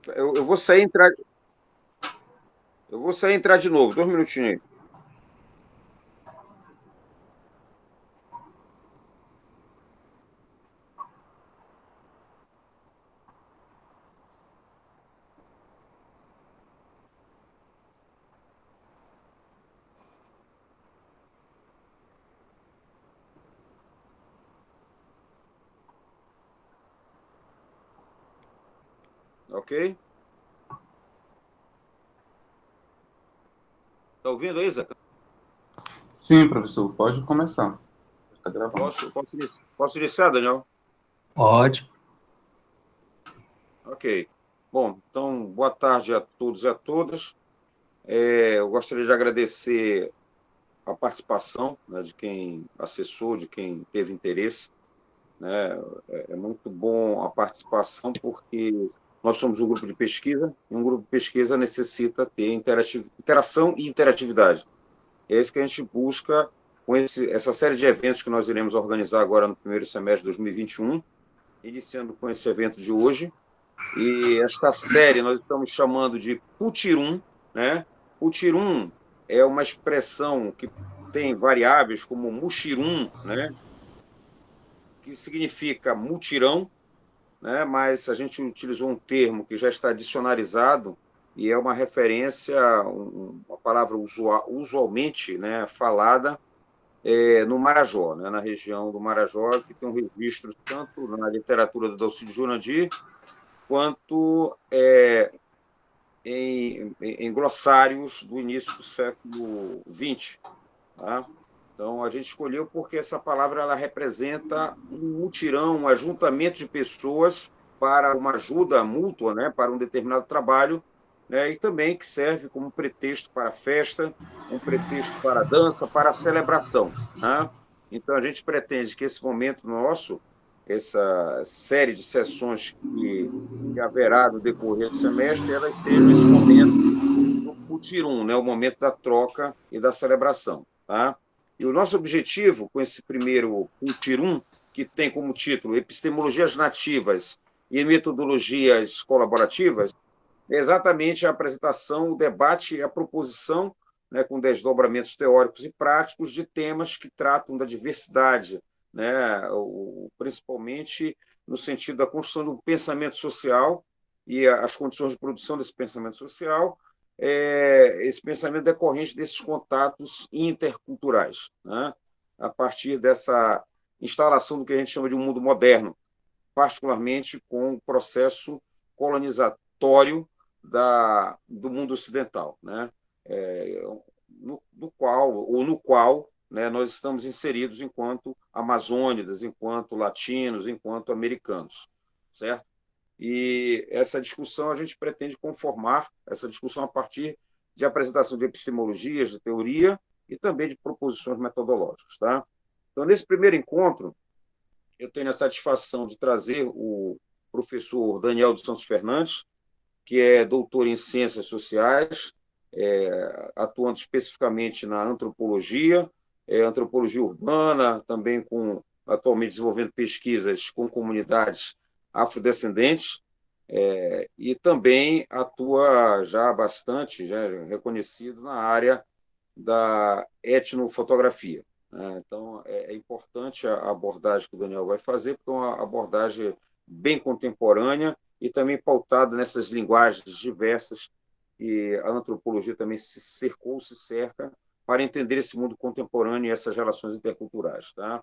Eu vou sair e entrar. Eu vou sair e entrar de novo. 2 minutinhos aí. Ok? Tá ouvindo aí, Zé? Sim, professor, pode começar. Está gravando. Posso iniciar, Daniel? Ótimo. Ok. Bom, então, boa tarde a todos e a todas. Eu gostaria de agradecer a participação, né, de quem acessou, de quem teve interesse, né? É muito bom a participação, porque nós somos um grupo de pesquisa, e um grupo de pesquisa necessita ter interação e interatividade. É isso que a gente busca com essa série de eventos que nós iremos organizar agora no primeiro semestre de 2021, iniciando com esse evento de hoje. E esta série nós estamos chamando de Putirum, né? Putirum é uma expressão que tem variáveis como muxirum, né? Que significa mutirão, né? Mas a gente utilizou um termo que já está dicionarizado e é uma referência, uma palavra usualmente, né, falada no Marajó, né, na região do Marajó, que tem um registro tanto na literatura do Dalcídio Jurandir, quanto em glossários do início do século XX. Tá? Então, a gente escolheu porque essa palavra ela representa um mutirão, um ajuntamento de pessoas para uma ajuda mútua, né, para um determinado trabalho, né, e também que serve como pretexto para a festa, um pretexto para a dança, para a celebração. Né? Então, a gente pretende que esse momento nosso, essa série de sessões que haverá no decorrer do semestre, elas sejam esse momento do mutirum, né, o momento da troca e da celebração. Tá? E o nosso objetivo com esse primeiro Putirum, que tem como título Epistemologias Nativas e Metodologias Colaborativas, é exatamente a apresentação, o debate e a proposição, né, com desdobramentos teóricos e práticos de temas que tratam da diversidade, né, principalmente no sentido da construção de um pensamento social e as condições de produção desse pensamento social, esse pensamento decorrente desses contatos interculturais, né, a partir dessa instalação do que a gente chama de um mundo moderno, particularmente com o processo colonizatório do mundo ocidental, né? No qual né, nós estamos inseridos enquanto amazônidas, enquanto latinos, enquanto americanos, certo? E essa discussão a gente pretende conformar essa discussão a partir de apresentação de epistemologias, de teoria e também de proposições metodológicas, tá? Então, nesse primeiro encontro, eu tenho a satisfação de trazer o professor Daniel dos Santos Fernandes, que é doutor em Ciências Sociais, atuando especificamente na antropologia, antropologia urbana, também atualmente desenvolvendo pesquisas com comunidades afrodescendentes, e também atua já bastante, já reconhecido na área da etnofotografia. Né? Então, é importante a abordagem que o Daniel vai fazer, porque é uma abordagem bem contemporânea e também pautada nessas linguagens diversas que a antropologia também se cercou, se cerca, para entender esse mundo contemporâneo e essas relações interculturais. Tá?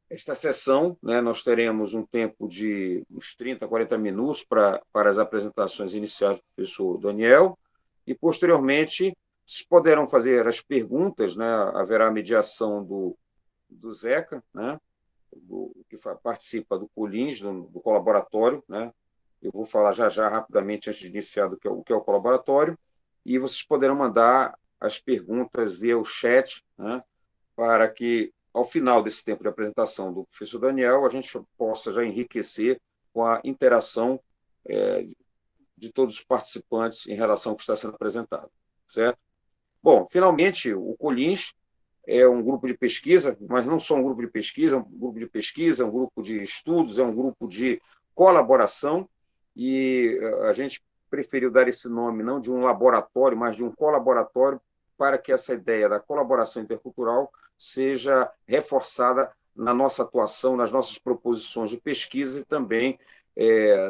Esta sessão, né, nós teremos um tempo de uns 30, 40 minutos para as apresentações iniciais do professor Daniel, e, posteriormente, vocês poderão fazer as perguntas, né, haverá a mediação do Zeca, né, que participa do Colins, do colaboratório, né, eu vou falar já rapidamente, antes de iniciar, o que é o colaboratório, e vocês poderão mandar as perguntas via o chat, né, para que, ao final desse tempo de apresentação do professor Daniel, a gente possa já enriquecer com a interação de todos os participantes em relação ao que está sendo apresentado, certo? Bom, finalmente, o Colins é um grupo de pesquisa, mas não só um grupo de pesquisa, é um grupo de estudos, é um grupo de colaboração, e a gente preferiu dar esse nome não de um laboratório, mas de um colaboratório, para que essa ideia da colaboração intercultural seja reforçada na nossa atuação, nas nossas proposições de pesquisa e também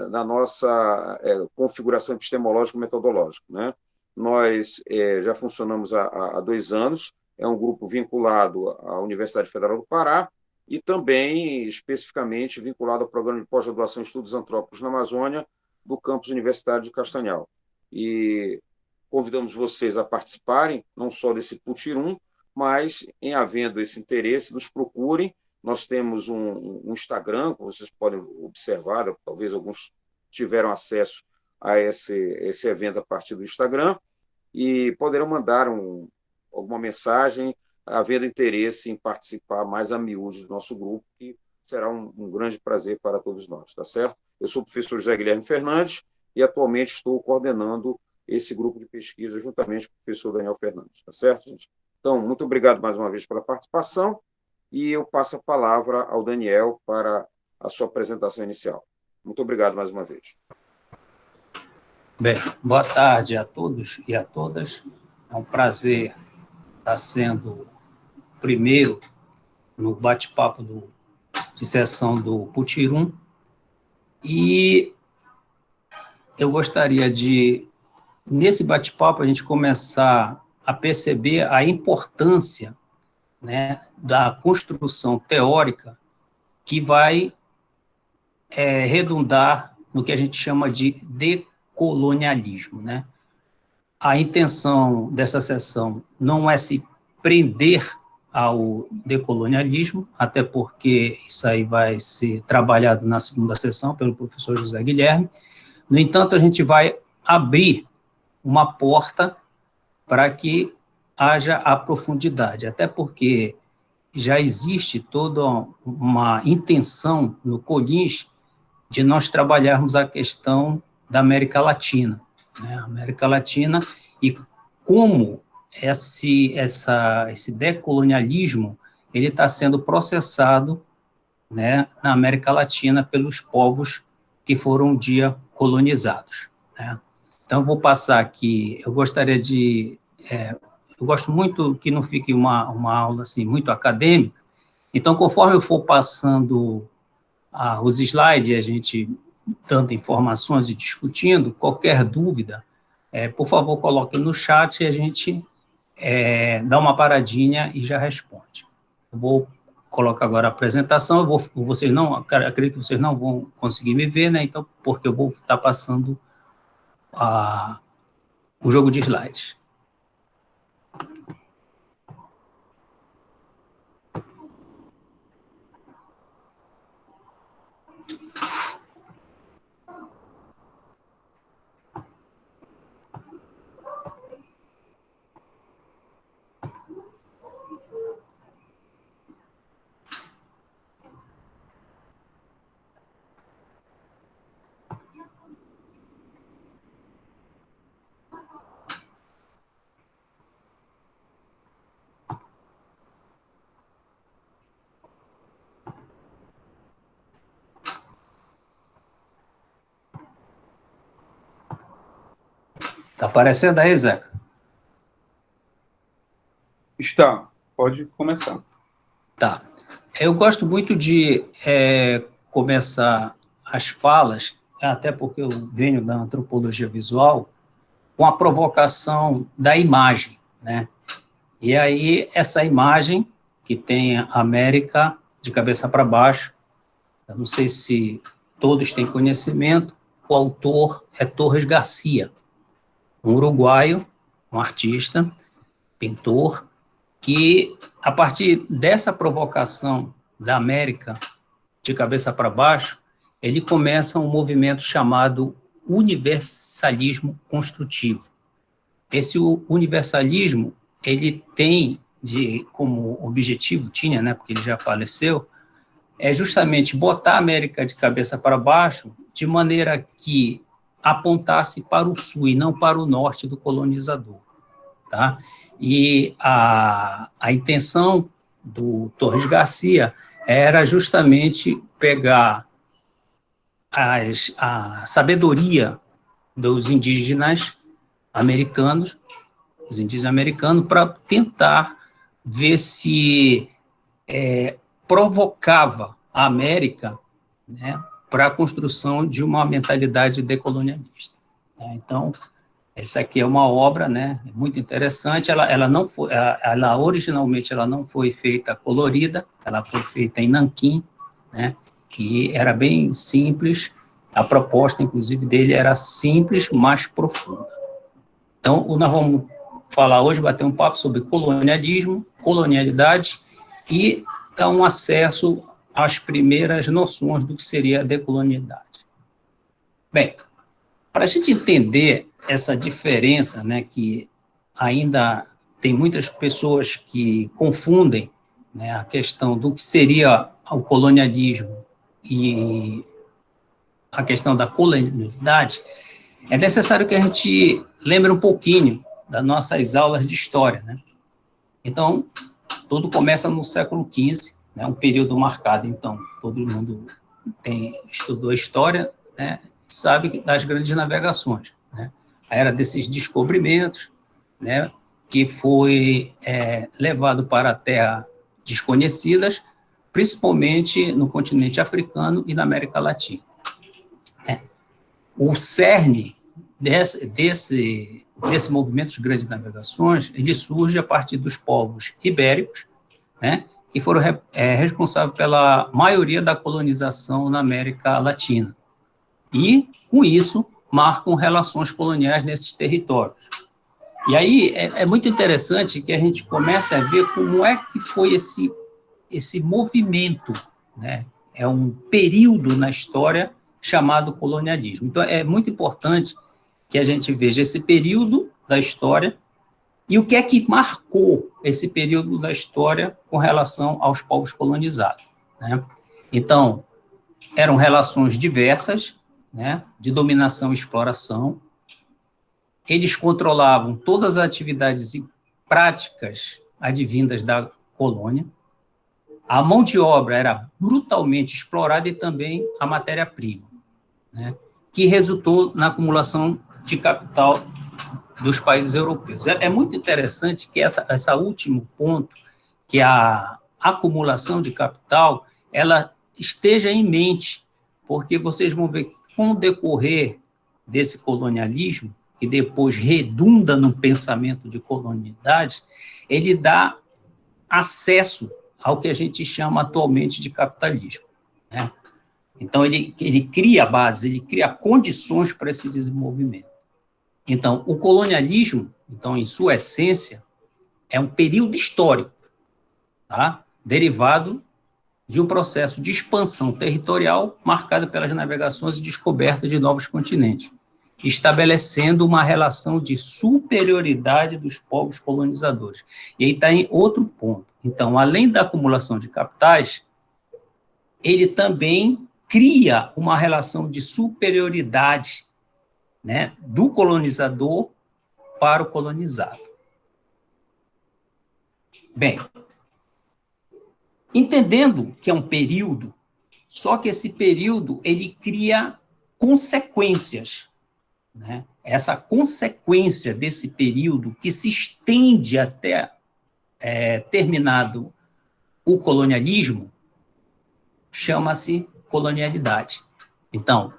na nossa configuração epistemológica e metodológica, né? Nós já funcionamos há 2 anos, é um grupo vinculado à Universidade Federal do Pará e também especificamente vinculado ao Programa de Pós-Graduação em Estudos Antrópicos na Amazônia do campus universitário de Castanhal. E convidamos vocês a participarem, não só desse Putirum, mas, em havendo esse interesse, nos procurem. Nós temos um Instagram, como vocês podem observar, talvez alguns tiveram acesso a esse evento a partir do Instagram, e poderão mandar alguma mensagem, havendo interesse em participar mais a miúde do nosso grupo, que será um grande prazer para todos nós, tá certo? Eu sou o professor José Guilherme Fernandes e atualmente estou coordenando esse grupo de pesquisa juntamente com o professor Daniel Fernandes, tá certo, gente? Então, muito obrigado mais uma vez pela participação e eu passo a palavra ao Daniel para a sua apresentação inicial. Muito obrigado mais uma vez. Bem, boa tarde a todos e a todas. É um prazer estar sendo o primeiro no bate-papo de sessão do Putirum. E eu gostaria de, nesse bate-papo, a gente começar a perceber a importância, né, da construção teórica que vai redundar no que a gente chama de decolonialismo, né? A intenção dessa sessão não é se prender ao decolonialismo, até porque isso aí vai ser trabalhado na segunda sessão pelo professor José Guilherme. No entanto, a gente vai abrir uma porta para que haja a profundidade, até porque já existe toda uma intenção no COLINS de nós trabalharmos a questão da América Latina, né? América Latina e como esse decolonialismo ele está sendo processado, né, na América Latina pelos povos que foram um dia colonizados, né? Então, vou passar aqui, eu gostaria de... eu gosto muito que não fique uma aula assim, muito acadêmica, então, conforme eu for passando os slides, a gente dando informações e discutindo, qualquer dúvida, por favor, coloque no chat e a gente dá uma paradinha e já responde. Eu vou colocar agora a apresentação, acredito que vocês não vão conseguir me ver, né? Então, porque eu vou estar passando o jogo de slides. Está aparecendo aí, Zeca? Está. Pode começar. Tá. Eu gosto muito de começar as falas, até porque eu venho da antropologia visual, com a provocação da imagem, né? E aí, essa imagem, que tem a América de cabeça para baixo, eu não sei se todos têm conhecimento, o autor é Torres Garcia, um uruguaio, um artista, pintor, que, a partir dessa provocação da América de cabeça para baixo, ele começa um movimento chamado universalismo construtivo. Esse universalismo, ele tem como objetivo, tinha, né, porque ele já faleceu, é justamente botar a América de cabeça para baixo, de maneira que apontasse para o sul e não para o norte do colonizador, tá? E a intenção do Torres Garcia era justamente pegar a sabedoria dos indígenas americanos, para tentar ver se provocava a América, né, para a construção de uma mentalidade decolonialista. Então, essa aqui é uma obra, né, muito interessante. Ela não foi, originalmente ela não foi feita colorida, ela foi feita em nanquim, né, que era bem simples. A proposta, inclusive, dele era simples, mas profunda. Então, nós vamos falar hoje, bater um papo sobre colonialismo, colonialidade e dar um acesso às primeiras noções do que seria a decolonialidade. Bem, para a gente entender essa diferença, né, que ainda tem muitas pessoas que confundem, né, a questão do que seria o colonialismo e a questão da colonialidade, é necessário que a gente lembre um pouquinho das nossas aulas de história, né? Então, tudo começa no século XV, né, um período marcado, então, todo mundo estudou história, né, sabe das grandes navegações, né? A era desses descobrimentos, né, que foi levado para a terra desconhecidas, principalmente no continente africano e na América Latina. O cerne desse movimento de grandes navegações, ele surge a partir dos povos ibéricos, né, que foram responsáveis pela maioria da colonização na América Latina. E, com isso, marcam relações coloniais nesses territórios. E aí é muito interessante que a gente comece a ver como é que foi esse movimento, né? É um período na história chamado colonialismo. Então, é muito importante que a gente veja esse período da história e o que é que marcou esse período da história com relação aos povos colonizados, né? Então, eram relações diversas, né, de dominação e exploração. Eles controlavam todas as atividades e práticas advindas da colônia. A mão de obra era brutalmente explorada e também a matéria-prima, né, que resultou na acumulação de capital dos países europeus. É muito interessante que esse último ponto, que é a acumulação de capital, ela esteja em mente, porque vocês vão ver que, com o decorrer desse colonialismo, que depois redunda no pensamento de colonialidade, ele dá acesso ao que a gente chama atualmente de capitalismo, né? Então, ele cria base, ele cria condições para esse desenvolvimento. Então, o colonialismo, então, em sua essência, é um período histórico, tá, derivado de um processo de expansão territorial marcado pelas navegações e descobertas de novos continentes, estabelecendo uma relação de superioridade dos povos colonizadores. E aí está em outro ponto. Então, além da acumulação de capitais, ele também cria uma relação de superioridade, né, do colonizador para o colonizado. Bem, entendendo que é um período, só que esse período ele cria consequências, né? Essa consequência desse período que se estende até terminado o colonialismo chama-se colonialidade. Então,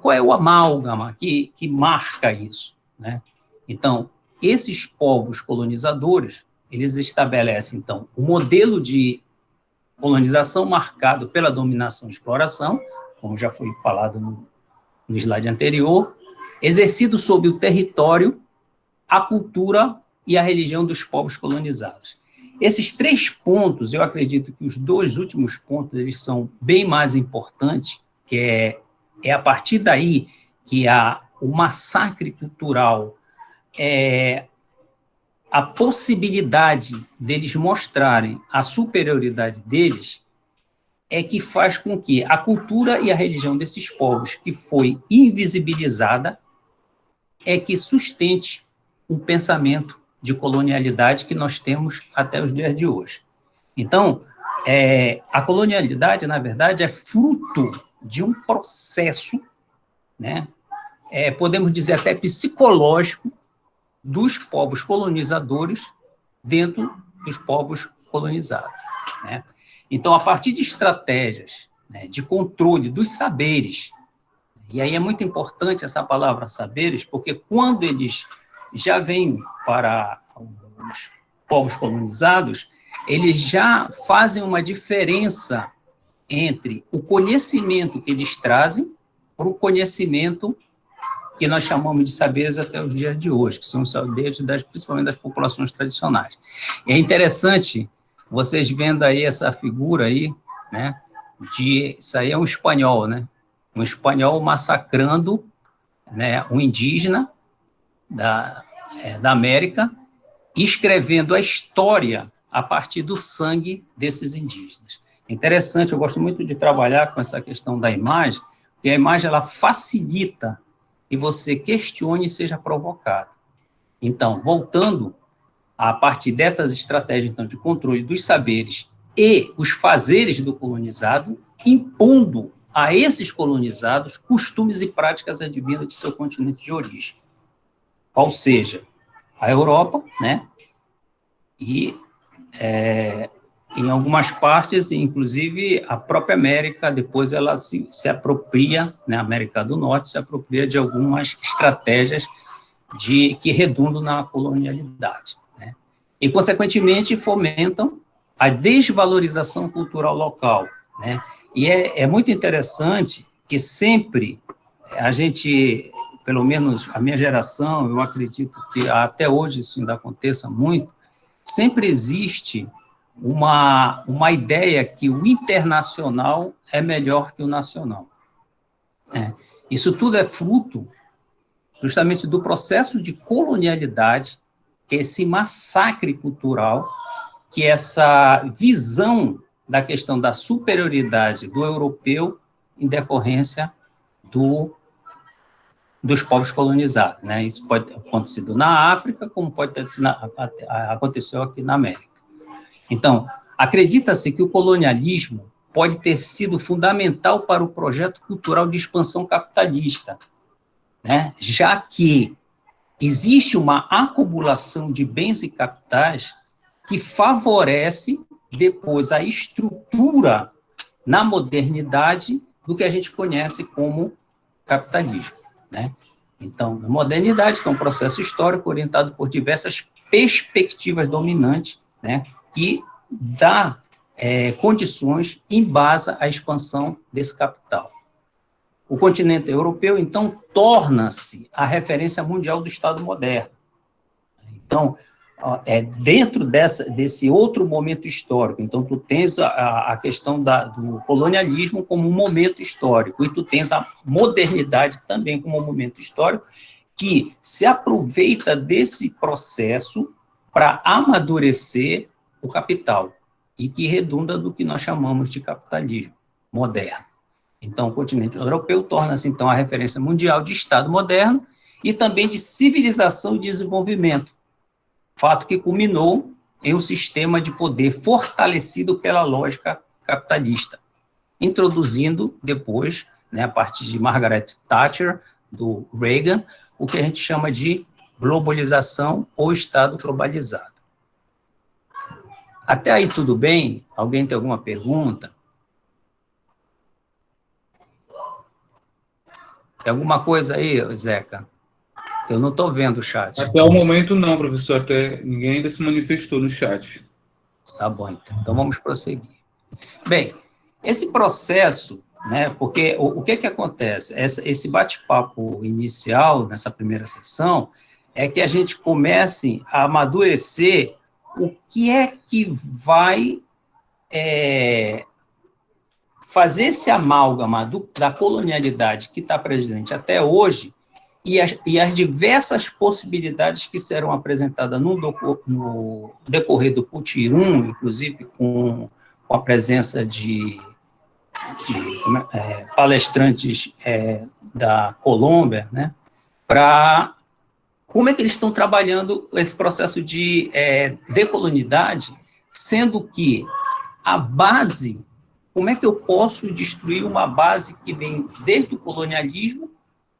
qual é o amálgama que marca isso, né? Então, esses povos colonizadores, eles estabelecem, então, o modelo de colonização marcado pela dominação e exploração, como já foi falado no slide anterior, exercido sobre o território, a cultura e a religião dos povos colonizados. Esses 3 pontos, eu acredito que os 2 últimos pontos, eles são bem mais importantes, que é a partir daí que o massacre cultural, a possibilidade deles mostrarem a superioridade deles, é que faz com que a cultura e a religião desses povos, que foi invisibilizada, é que sustente um pensamento de colonialidade que nós temos até os dias de hoje. Então, a colonialidade, na verdade, é fruto de um processo, né, podemos dizer até psicológico, dos povos colonizadores dentro dos povos colonizados, né? Então, a partir de estratégias, né, de controle dos saberes, e aí é muito importante essa palavra saberes, porque quando eles já vêm para os povos colonizados, eles já fazem uma diferença entre o conhecimento que eles trazem para o conhecimento que nós chamamos de saberes até os dias de hoje, que são os saberes principalmente das populações tradicionais. E é interessante vocês vendo aí essa figura aí, né, isso aí é um espanhol, né, um espanhol massacrando, né, um indígena da América, escrevendo a história a partir do sangue desses indígenas. É interessante, eu gosto muito de trabalhar com essa questão da imagem, porque a imagem ela facilita que você questione e seja provocado. Então, voltando a partir dessas estratégias então, de controle dos saberes e os fazeres do colonizado, impondo a esses colonizados costumes e práticas advindas de seu continente de origem, qual seja a Europa, né? E em algumas partes, inclusive a própria América, depois ela se apropria, né, a América do Norte se apropria de algumas estratégias que redundam na colonialidade, né? E, consequentemente, fomentam a desvalorização cultural local, né? E é muito interessante que sempre a gente, pelo menos a minha geração, eu acredito que até hoje isso ainda aconteça muito, sempre existe uma ideia que o internacional é melhor que o nacional. Isso tudo é fruto justamente do processo de colonialidade, que é esse massacre cultural, que é essa visão da questão da superioridade do europeu em decorrência dos povos colonizados, né? Isso pode ter acontecido na África, como pode ter aconteceu aqui na América. Então, acredita-se que o colonialismo pode ter sido fundamental para o projeto cultural de expansão capitalista, né? Já que existe uma acumulação de bens e capitais que favorece depois a estrutura na modernidade do que a gente conhece como capitalismo, né? Então, a modernidade, que é um processo histórico orientado por diversas perspectivas dominantes, né, que dá condições em base à expansão desse capital. O continente europeu, então, torna-se a referência mundial do Estado moderno. Então, dentro desse outro momento histórico, então, tu tens a questão do colonialismo como um momento histórico, e tu tens a modernidade também como um momento histórico, que se aproveita desse processo para amadurecer o capital, e que redunda do que nós chamamos de capitalismo moderno. Então, o continente europeu torna-se, então, a referência mundial de Estado moderno e também de civilização e desenvolvimento, fato que culminou em um sistema de poder fortalecido pela lógica capitalista, introduzindo depois, né, a partir de Margaret Thatcher, do Reagan, o que a gente chama de globalização ou Estado globalizado. Até aí tudo bem? Alguém tem alguma pergunta? Tem alguma coisa aí, Zeca? Eu não estou vendo o chat. Até o momento não, professor. Até ninguém ainda se manifestou no chat. Tá bom, então. Então vamos prosseguir. Bem, esse processo, né, porque o que acontece? Esse bate-papo inicial, nessa primeira sessão, é que a gente comece a amadurecer o que é que vai fazer esse amálgama da colonialidade que está presente até hoje e as diversas possibilidades que serão apresentadas no decorrer do Putirum, inclusive com a presença de palestrantes da Colômbia, né, para como é que eles estão trabalhando esse processo de decolonidade, sendo que a base, como é que eu posso destruir uma base que vem desde o colonialismo,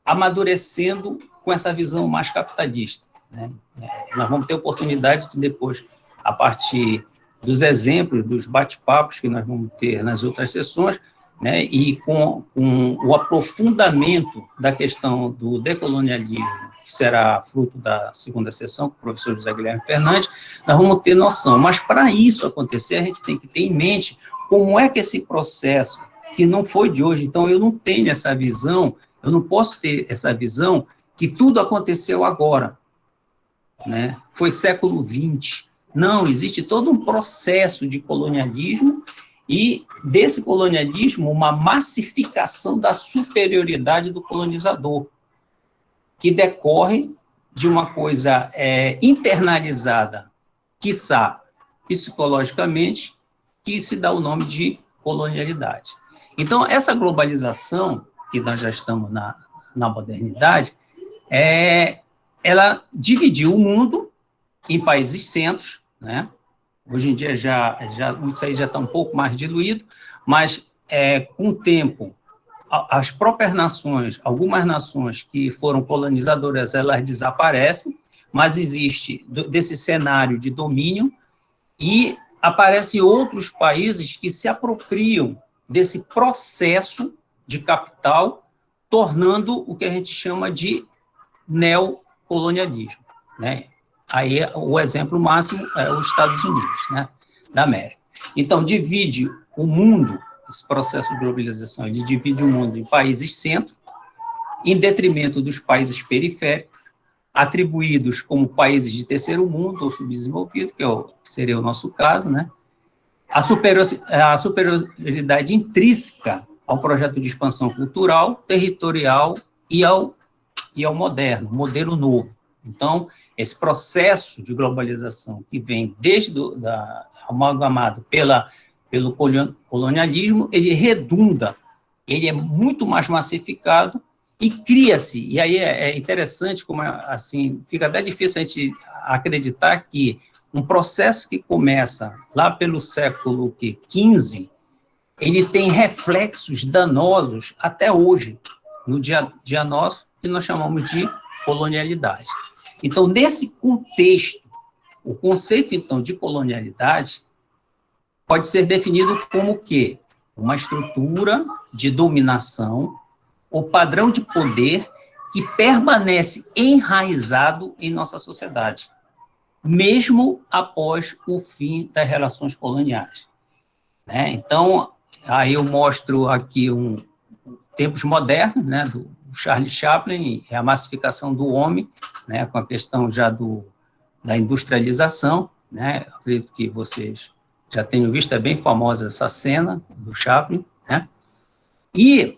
amadurecendo com essa visão mais capitalista, né? Nós vamos ter oportunidade de depois, a partir dos exemplos, dos bate-papos que nós vamos ter nas outras sessões, né, e com o aprofundamento da questão do decolonialismo, que será fruto da segunda sessão com o professor José Guilherme Fernandes, nós vamos ter noção. Mas, para isso acontecer, a gente tem que ter em mente como é que esse processo, que não foi de hoje, então eu não tenho essa visão, eu não posso ter essa visão que tudo aconteceu agora, né? Foi século XX. Não, existe todo um processo de colonialismo e, desse colonialismo, uma massificação da superioridade do colonizador, que decorre de uma coisa internalizada, quiçá psicologicamente, que se dá o nome de colonialidade. Então, essa globalização, que nós já estamos na modernidade, ela dividiu o mundo em países centros, né? Hoje em dia isso aí já está um pouco mais diluído, mas com o tempo, as próprias nações, algumas nações que foram colonizadoras, elas desaparecem, mas existe desse cenário de domínio e aparecem outros países que se apropriam desse processo de capital, tornando o que a gente chama de neocolonialismo, né? Aí o exemplo máximo é os Estados Unidos, né, da América. Então, divide o mundo, esse processo de globalização, ele divide o mundo em países centro, em detrimento dos países periféricos, atribuídos como países de terceiro mundo ou subdesenvolvido, que seria o nosso caso, né? A superioridade intrínseca ao projeto de expansão cultural, territorial e ao moderno, modelo novo. Então, esse processo de globalização que vem amalgamado pelo colonialismo, ele redunda, ele é muito mais massificado e cria-se, e aí é interessante, como assim, fica até difícil a gente acreditar que um processo que começa lá pelo século XV, ele tem reflexos danosos até hoje, no dia a dia nosso, que nós chamamos de colonialidade. Então, nesse contexto, o conceito, então, de colonialidade pode ser definido como o quê? Uma estrutura de dominação ou padrão de poder que permanece enraizado em nossa sociedade, mesmo após o fim das relações coloniais, né? Então, aí eu mostro aqui tempos modernos, né, do Charles Chaplin, a massificação do homem, né, com a questão já da industrialização, né? Acredito que vocês já tenham visto, é bem famosa essa cena do Chaplin, né? E,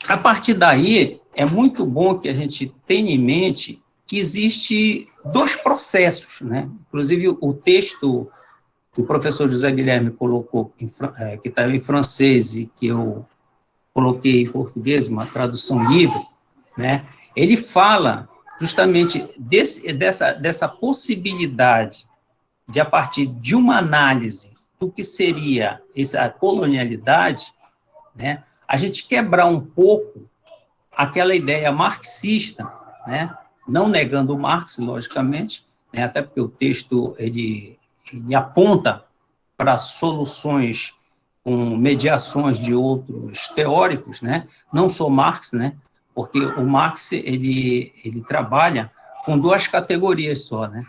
a partir daí, é muito bom que a gente tenha em mente que existe dois processos, né? Inclusive, o texto que o professor José Guilherme colocou, que está em francês e que eu coloquei em português, uma tradução livre, né? Ele fala justamente dessa possibilidade de, a partir de uma análise do que seria essa colonialidade, né, a gente quebrar um pouco aquela ideia marxista, né, não negando o Marx, logicamente, né, até porque o texto ele aponta para soluções com mediações de outros teóricos, né, não só Marx, né, porque o Marx ele trabalha com duas categorias só, né,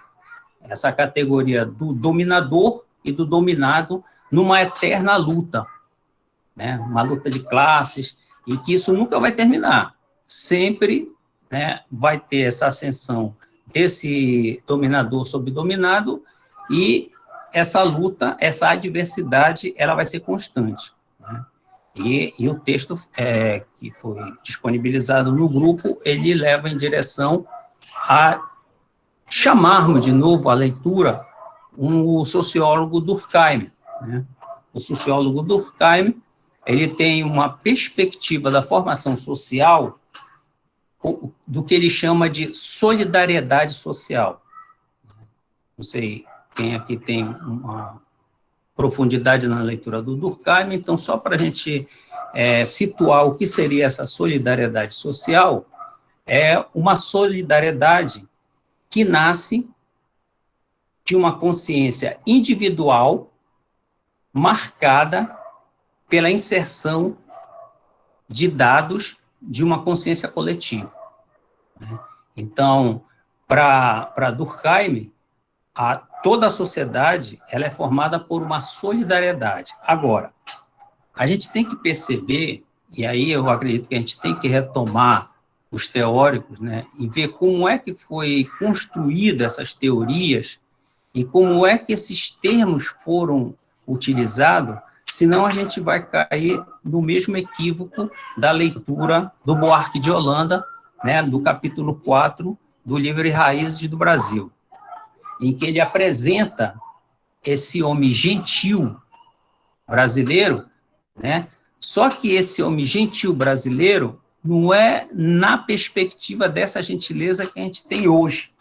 essa categoria do dominador e do dominado numa eterna luta, né, uma luta de classes, e que isso nunca vai terminar. Sempre, né, vai ter essa ascensão desse dominador sobre dominado, e essa luta, essa adversidade, ela vai ser constante, né? E o texto que foi disponibilizado no grupo, ele leva em direção a chamarmos de novo à leitura o sociólogo Durkheim, né? O sociólogo Durkheim, ele tem uma perspectiva da formação social do que ele chama de solidariedade social. Não sei quem aqui tem profundidade na leitura do Durkheim, então, só para a gente situar o que seria essa solidariedade social, é uma solidariedade que nasce de uma consciência individual marcada pela inserção de dados de uma consciência coletiva. Então, para Durkheim, toda a sociedade ela é formada por uma solidariedade. Agora, a gente tem que perceber, e aí eu acredito que a gente tem que retomar os teóricos, né, e ver como é que foi construída essas teorias e como é que esses termos foram utilizados, senão a gente vai cair no mesmo equívoco da leitura do Buarque de Holanda, né, do capítulo 4 do livro Raízes do Brasil, em que ele apresenta esse homem gentil brasileiro, né, só que esse homem gentil brasileiro não é na perspectiva dessa gentileza que a gente tem hoje,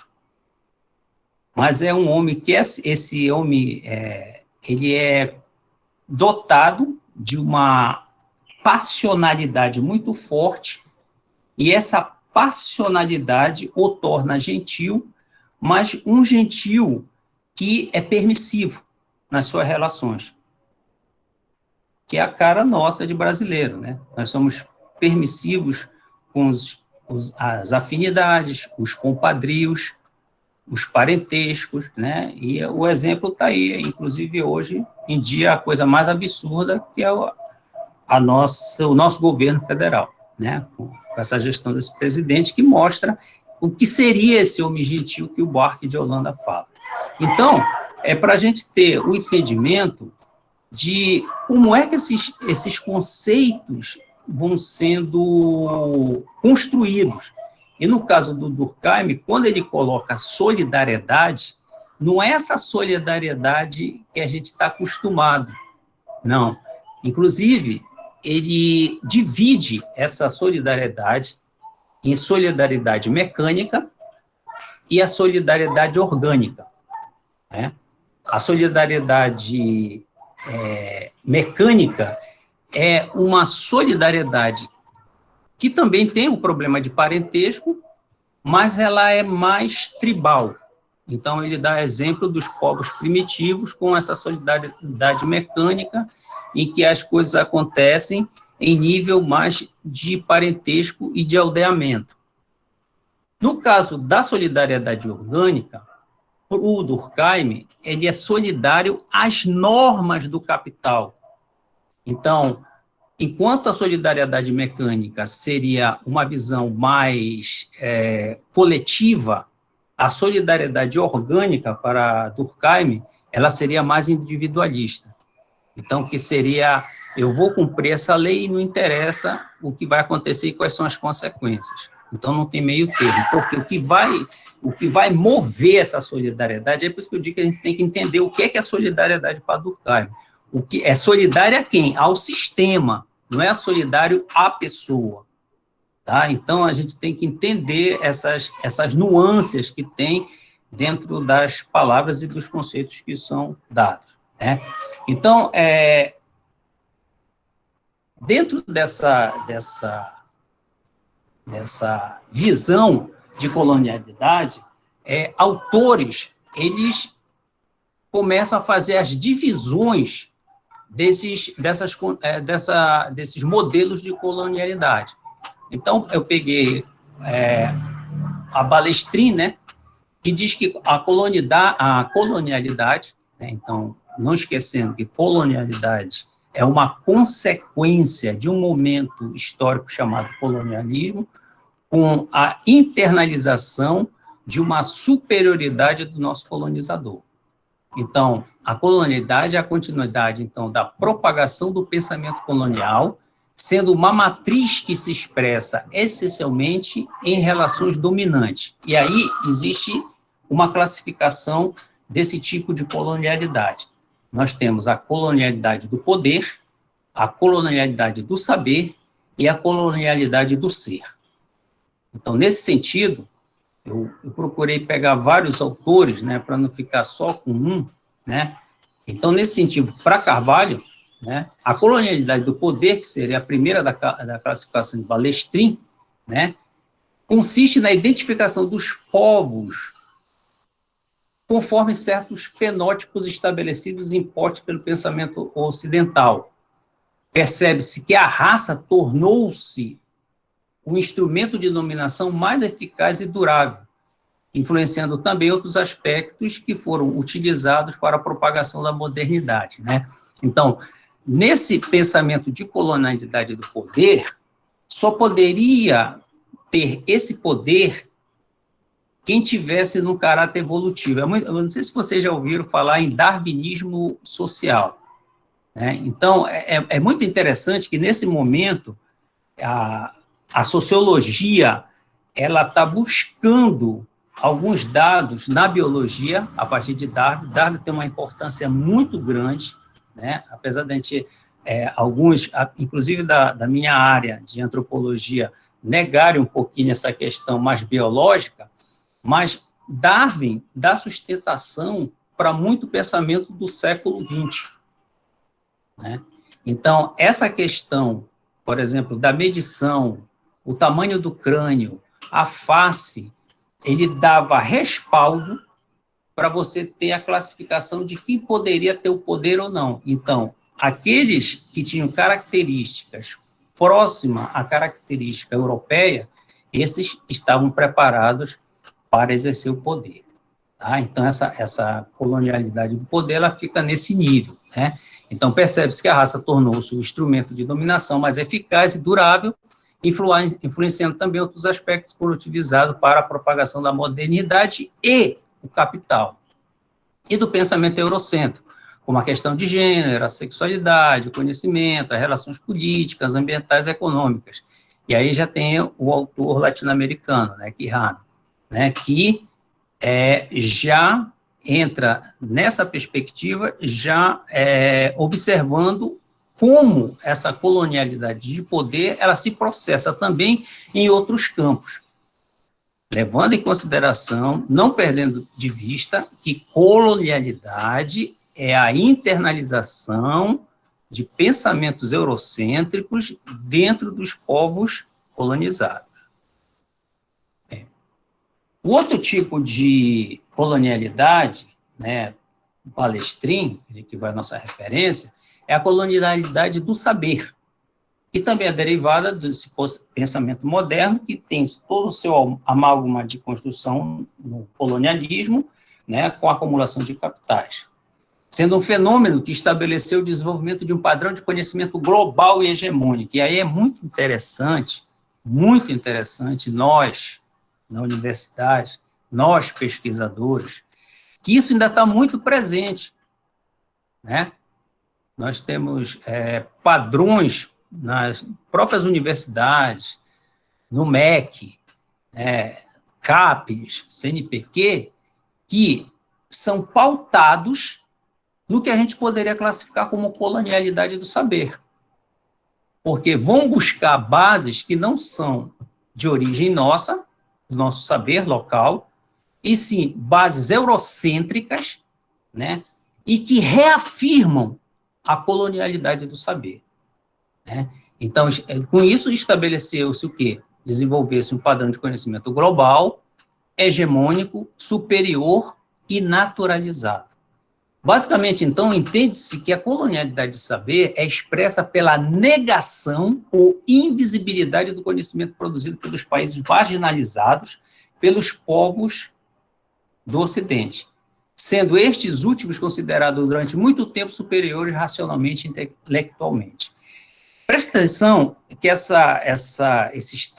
mas é um homem que esse homem ele é dotado de uma passionalidade muito forte, e essa passionalidade o torna gentil, mas um gentil que é permissivo nas suas relações, que é a cara nossa de brasileiro, né? Nós somos permissivos com as afinidades, os compadrios, os parentescos, né? E o exemplo está aí, inclusive hoje em dia, a coisa mais absurda que é o nosso governo federal, né? Com essa gestão desse presidente, que mostra o que seria esse homem gentil que o Buarque de Holanda fala. Então, é para a gente ter o entendimento de como é que esses conceitos vão sendo construídos. E no caso do Durkheim, quando ele coloca solidariedade, não é essa solidariedade que a gente está acostumado, não. Inclusive, ele divide essa solidariedade em solidariedade mecânica e a solidariedade orgânica, né? A solidariedade mecânica é uma solidariedade que também tem o problema de parentesco, mas ela é mais tribal. Então, ele dá exemplo dos povos primitivos com essa solidariedade mecânica, em que as coisas acontecem em nível mais de parentesco e de aldeamento. No caso da solidariedade orgânica, o Durkheim, ele é solidário às normas do capital. Então, enquanto a solidariedade mecânica seria uma visão mais coletiva, a solidariedade orgânica para Durkheim, ela seria mais individualista. Então, que seria, eu vou cumprir essa lei e não interessa o que vai acontecer e quais são as consequências. Então, não tem meio termo, porque o que vai mover essa solidariedade, é por isso que eu digo que a gente tem que entender o que é solidariedade para Durkheim. O que é solidário a quem? Ao sistema, não é solidário à pessoa. Tá? Então, a gente tem que entender essas nuances que tem dentro das palavras e dos conceitos que são dados, né? Então, dentro dessa visão de colonialidade, autores, eles começam a fazer as divisões desses modelos de colonialidade. Então, eu peguei a Balestrin, né, que diz que a colonialidade, né, então, não esquecendo que colonialidade é uma consequência de um momento histórico chamado colonialismo, com a internalização de uma superioridade do nosso colonizador. Então, a colonialidade é a continuidade, então, da propagação do pensamento colonial, sendo uma matriz que se expressa essencialmente em relações dominantes. E aí existe uma classificação desse tipo de colonialidade. Nós temos a colonialidade do poder, a colonialidade do saber e a colonialidade do ser. Então, nesse sentido, eu procurei pegar vários autores, né, para não ficar só com um, né, Então, nesse sentido, para Carvalho, né, a colonialidade do poder, que seria a primeira da classificação de Balestrin, né, consiste na identificação dos povos conforme certos fenótipos estabelecidos e impostos pelo pensamento ocidental. Percebe-se que a raça tornou-se um instrumento de dominação mais eficaz e durável, influenciando também outros aspectos que foram utilizados para a propagação da modernidade, né? Então, nesse pensamento de colonialidade do poder, só poderia ter esse poder quem tivesse no caráter evolutivo. Eu não sei se vocês já ouviram falar em darwinismo social, né? Então, é muito interessante que, nesse momento, a sociologia ela está buscando alguns dados na biologia, a partir de Darwin. Darwin tem uma importância muito grande, né? Apesar de a gente, alguns, inclusive da minha área de antropologia, negarem um pouquinho essa questão mais biológica, mas Darwin dá sustentação para muito pensamento do século XX, né? Então, essa questão, por exemplo, da medição, o tamanho do crânio, a face, ele dava respaldo para você ter a classificação de quem poderia ter o poder ou não. Então, aqueles que tinham características próximas à característica europeia, esses estavam preparados para exercer o poder, tá? Então, essa colonialidade do poder, ela fica nesse nível, né? Então, percebe-se que a raça tornou-se um instrumento de dominação mais eficaz e durável, influenciando também outros aspectos que foram utilizados para a propagação da modernidade e o capital, e do pensamento eurocêntrico, como a questão de gênero, a sexualidade, o conhecimento, as relações políticas, ambientais e econômicas. E aí já tem o autor latino-americano, né, Quijano, né, que já entra nessa perspectiva, já observando como essa colonialidade de poder ela se processa também em outros campos, levando em consideração, não perdendo de vista, que colonialidade é a internalização de pensamentos eurocêntricos dentro dos povos colonizados. O outro tipo de colonialidade, né, Balestrin, que vai a nossa referência, é a colonialidade do saber, que também é derivada desse pensamento moderno, que tem todo o seu amálgama de construção no colonialismo, né, com a acumulação de capitais, sendo um fenômeno que estabeleceu o desenvolvimento de um padrão de conhecimento global e hegemônico. E aí é muito interessante, nós, na universidade, nós, pesquisadores, que isso ainda está muito presente, né? Nós temos padrões nas próprias universidades, no MEC, CAPES, CNPq, que são pautados no que a gente poderia classificar como colonialidade do saber, porque vão buscar bases que não são de origem nossa, do nosso saber local, e sim bases eurocêntricas, né, e que reafirmam a colonialidade do saber, né? Então, com isso, estabeleceu-se o quê? Desenvolveu-se um padrão de conhecimento global, hegemônico, superior e naturalizado. Basicamente, então, entende-se que a colonialidade do saber é expressa pela negação ou invisibilidade do conhecimento produzido pelos países marginalizados pelos povos do Ocidente, sendo estes últimos considerados durante muito tempo superiores racionalmente e intelectualmente. Presta atenção que essas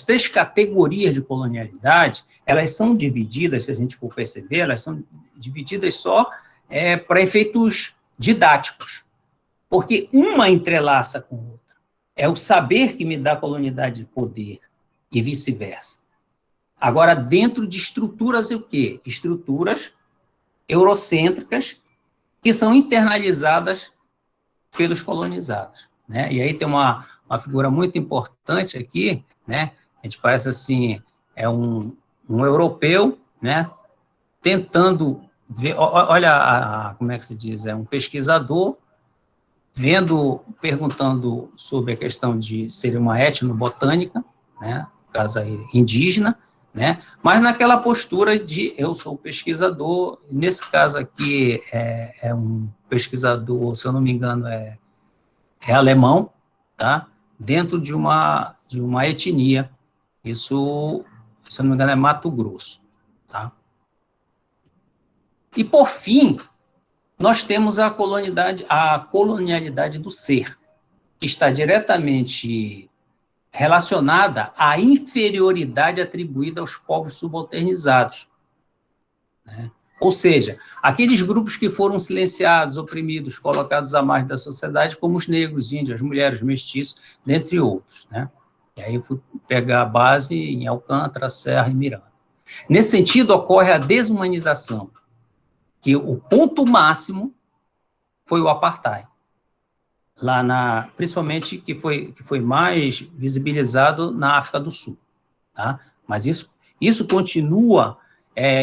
três categorias de colonialidade, elas são divididas, se a gente for perceber, elas são divididas só para efeitos didáticos, porque uma entrelaça com a outra. É o saber que me dá colonialidade de poder e vice-versa. Agora, dentro de estruturas, o quê? Estruturas eurocêntricas que são internalizadas pelos colonizados, né? E aí tem uma figura muito importante aqui, né? A gente parece assim, um europeu, né, tentando olha, como é que se diz, um pesquisador perguntando sobre a questão de ser uma etnobotânica, né, no caso aí, indígena, né, mas naquela postura de eu sou pesquisador, nesse caso aqui é um pesquisador, se eu não me engano, é alemão, tá, dentro de uma etnia, isso, se eu não me engano, é Mato Grosso, tá. E, por fim, nós temos a colonialidade do ser, que está diretamente relacionada à inferioridade atribuída aos povos subalternizados, né? Ou seja, aqueles grupos que foram silenciados, oprimidos, colocados à margem da sociedade, como os negros, índios, as mulheres, os mestiços, dentre outros, né? E aí eu fui pegar a base em Alcântara, Serra e Miranda. Nesse sentido, ocorre a desumanização, que o ponto máximo foi o apartheid, lá principalmente que foi mais visibilizado na África do Sul, tá? Mas isso continua,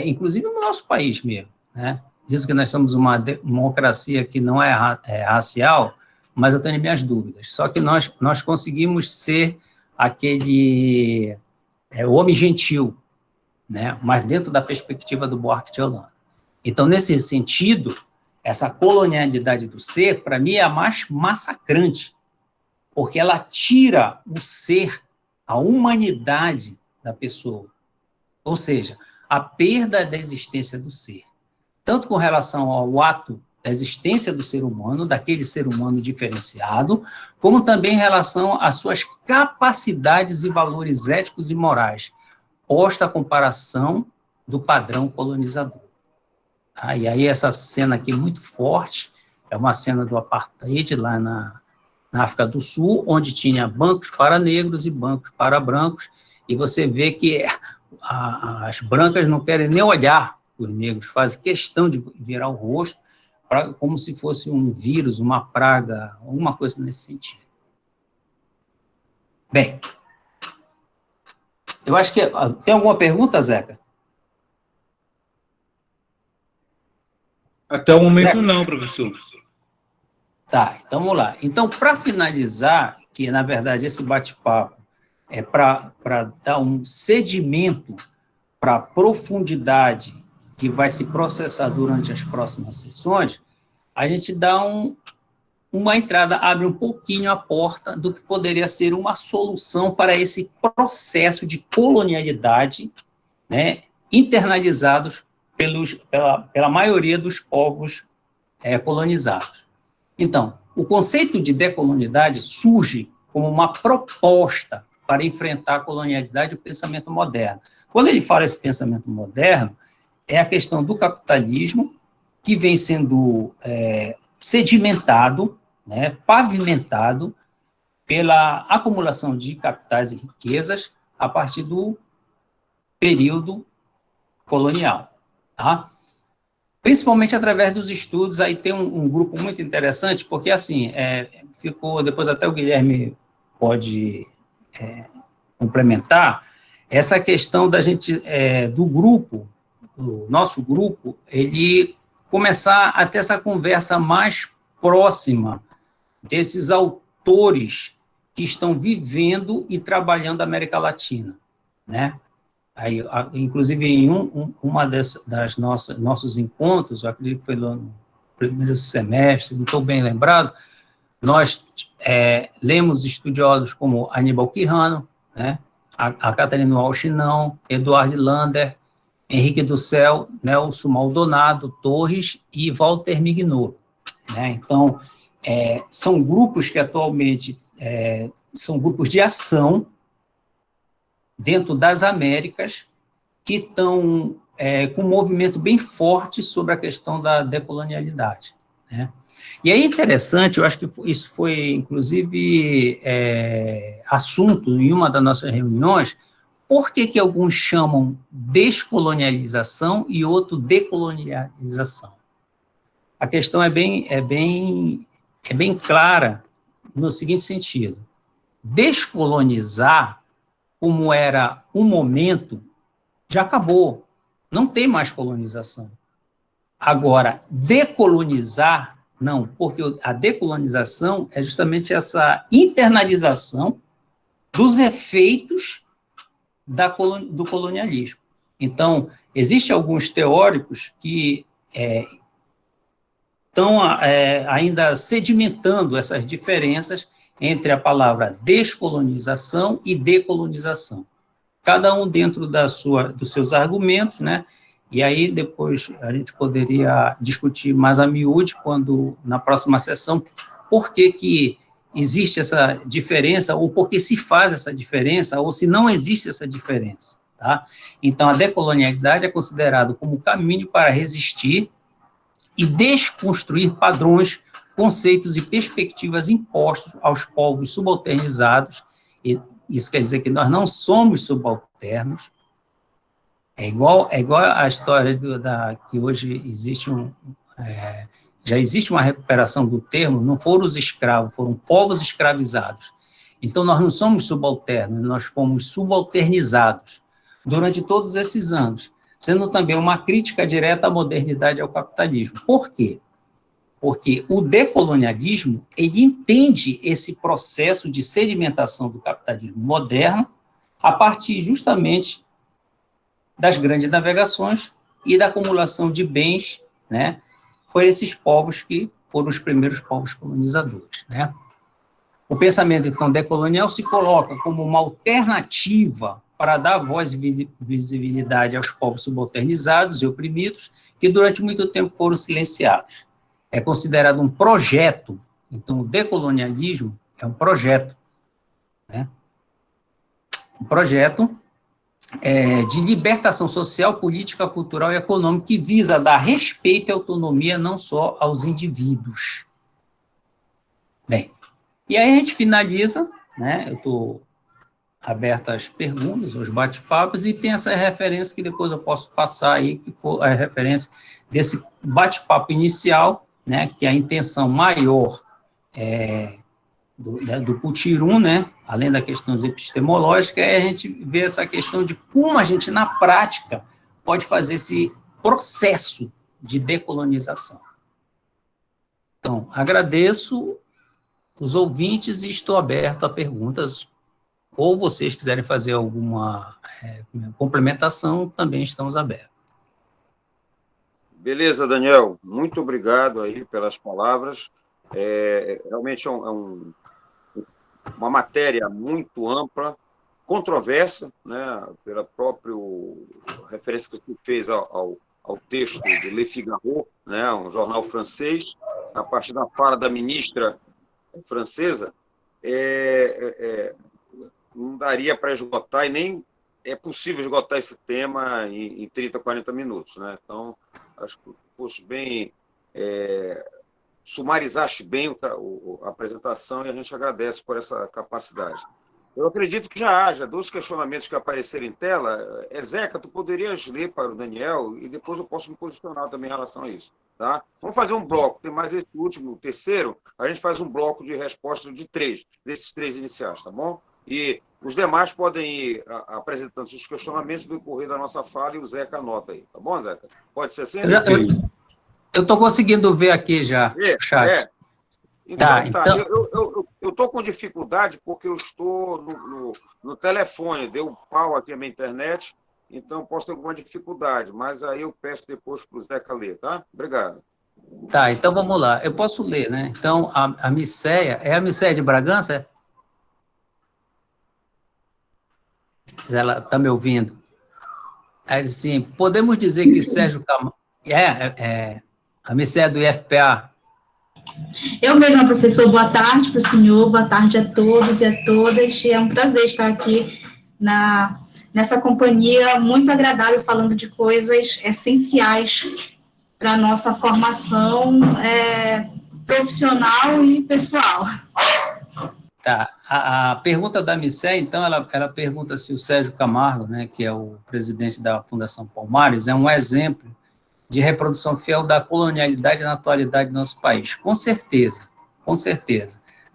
inclusive no nosso país mesmo, né? Diz que nós somos uma democracia que não é racial, mas eu tenho minhas dúvidas. Só que nós conseguimos ser aquele o homem gentil, né? Mas dentro da perspectiva do Buarque de Holanda. Então, nesse sentido, essa colonialidade do ser, para mim, é a mais massacrante, porque ela tira o ser, a humanidade da pessoa. Ou seja, a perda da existência do ser. Tanto com relação ao ato da existência do ser humano, daquele ser humano diferenciado, como também em relação às suas capacidades e valores éticos e morais, posta a comparação do padrão colonizador. E aí essa cena aqui muito forte, é uma cena do apartheid lá na África do Sul, onde tinha bancos para negros e bancos para brancos, e você vê que as brancas não querem nem olhar os negros, fazem questão de virar o rosto, como se fosse um vírus, uma praga, alguma coisa nesse sentido. Bem, eu acho que... Tem alguma pergunta, Zeca? Até o momento não, professor. Tá, então vamos lá. Então, para finalizar, que na verdade esse bate-papo é para dar um sedimento para a profundidade que vai se processar durante as próximas sessões, a gente dá uma entrada, abre um pouquinho a porta do que poderia ser uma solução para esse processo de colonialidade, né, internalizados pela maioria dos povos colonizados. Então, o conceito de decolonialidade surge como uma proposta para enfrentar a colonialidade e o pensamento moderno. Quando ele fala esse pensamento moderno, é a questão do capitalismo, que vem sendo sedimentado, né, pavimentado pela acumulação de capitais e riquezas a partir do período colonial. Tá? Principalmente através dos estudos, aí tem um grupo muito interessante, porque assim, ficou, depois até o Guilherme pode complementar, essa questão da gente, do grupo, do nosso grupo, ele começar a ter essa conversa mais próxima desses autores que estão vivendo e trabalhando a América Latina, né? Aí, inclusive, em uma das nossos encontros, eu acredito que foi no primeiro semestre, não estou bem lembrado, nós lemos estudiosos como Aníbal Quijano, né, a Catarina Walsh não, Eduardo Lander, Henrique do Céu, Nelson Maldonado Torres e Walter Mignolo, né? Então, são grupos que atualmente são grupos de ação dentro das Américas, que estão com um movimento bem forte sobre a questão da decolonialidade, né? E aí é interessante, eu acho que isso foi, inclusive, assunto em uma das nossas reuniões, por que alguns chamam descolonialização e outro decolonialização? A questão é bem clara no seguinte sentido: descolonizar, como era um momento, já acabou. Não tem mais colonização. Agora, decolonizar, não, porque a decolonização é justamente essa internalização dos efeitos do colonialismo. Então, existem alguns teóricos que estão ainda sedimentando essas diferenças entre a palavra descolonização e decolonização. Cada um dentro dos seus argumentos, né? E aí depois a gente poderia discutir mais a miúde na próxima sessão, por que existe essa diferença, ou por que se faz essa diferença, ou se não existe essa diferença, tá? Então, a decolonialidade é considerado como caminho para resistir e desconstruir padrões, conceitos e perspectivas impostos aos povos subalternizados. E isso quer dizer que nós não somos subalternos. É igual a história que hoje existe já existe uma recuperação do termo, não foram os escravos, foram povos escravizados. Então, nós não somos subalternos, nós fomos subalternizados durante todos esses anos, sendo também uma crítica direta à modernidade e ao capitalismo. Por quê? Porque o decolonialismo, ele entende esse processo de sedimentação do capitalismo moderno a partir justamente das grandes navegações e da acumulação de bens, né, por esses povos que foram os primeiros povos colonizadores, né? O pensamento, então, decolonial se coloca como uma alternativa para dar voz e visibilidade aos povos subalternizados e oprimidos, que durante muito tempo foram silenciados. É considerado um projeto, então o decolonialismo é um projeto, né? Um projeto de libertação social, política, cultural e econômica, que visa dar respeito e autonomia não só aos indivíduos. Bem, e aí a gente finaliza, né? Eu estou aberto às perguntas, aos bate-papos, e tem essa referência que depois eu posso passar aí, que for a referência desse bate-papo inicial, né? Que a intenção maior do Putirum, né, além da questão epistemológica, a gente ver essa questão de como a gente, na prática, pode fazer esse processo de decolonização. Então, agradeço os ouvintes e estou aberto a perguntas, ou vocês quiserem fazer alguma complementação, também estamos abertos. Beleza, Daniel, muito obrigado aí pelas palavras. Realmente uma matéria muito ampla, controversa, né, pela própria referência que você fez ao texto de Le Figaro, né, um jornal francês, a partir da fala da ministra francesa, não daria para esgotar, e nem é possível esgotar esse tema em 30, 40 minutos. Né? Então, acho que fosse bem... sumarizaste bem a apresentação e a gente agradece por essa capacidade. Eu acredito que já haja 2 questionamentos que apareceram em tela. Zeca, tu poderias ler para o Daniel e depois eu posso me posicionar também em relação a isso. Tá? Vamos fazer um bloco. Tem mais esse último, o terceiro, a gente faz um bloco de resposta de 3, desses 3 iniciais, tá bom? E os demais podem ir apresentando seus questionamentos no decorrer da nossa fala e o Zeca anota aí. Tá bom, Zeca? Pode ser assim? Eu estou conseguindo ver aqui já o chat. Então, eu estou com dificuldade porque eu estou no telefone, deu um pau aqui na minha internet, então posso ter alguma dificuldade, mas aí eu peço depois para o Zeca ler, tá? Obrigado. Tá, então vamos lá. Eu posso ler, né? Então, a Miceia, é a Miceia de Bragança? Se ela está me ouvindo. Assim, podemos dizer que Sérgio Camargo... a Miceia do IFPA. Eu mesma, professor, boa tarde para o senhor, boa tarde a todos e a todas. É um prazer estar aqui nessa companhia muito agradável, falando de coisas essenciais para a nossa formação profissional e pessoal. Tá, a pergunta da Miceia, então, ela pergunta se o Sérgio Camargo, né, que é o presidente da Fundação Palmares, é um exemplo de reprodução fiel da colonialidade na atualidade do nosso país. Com certeza,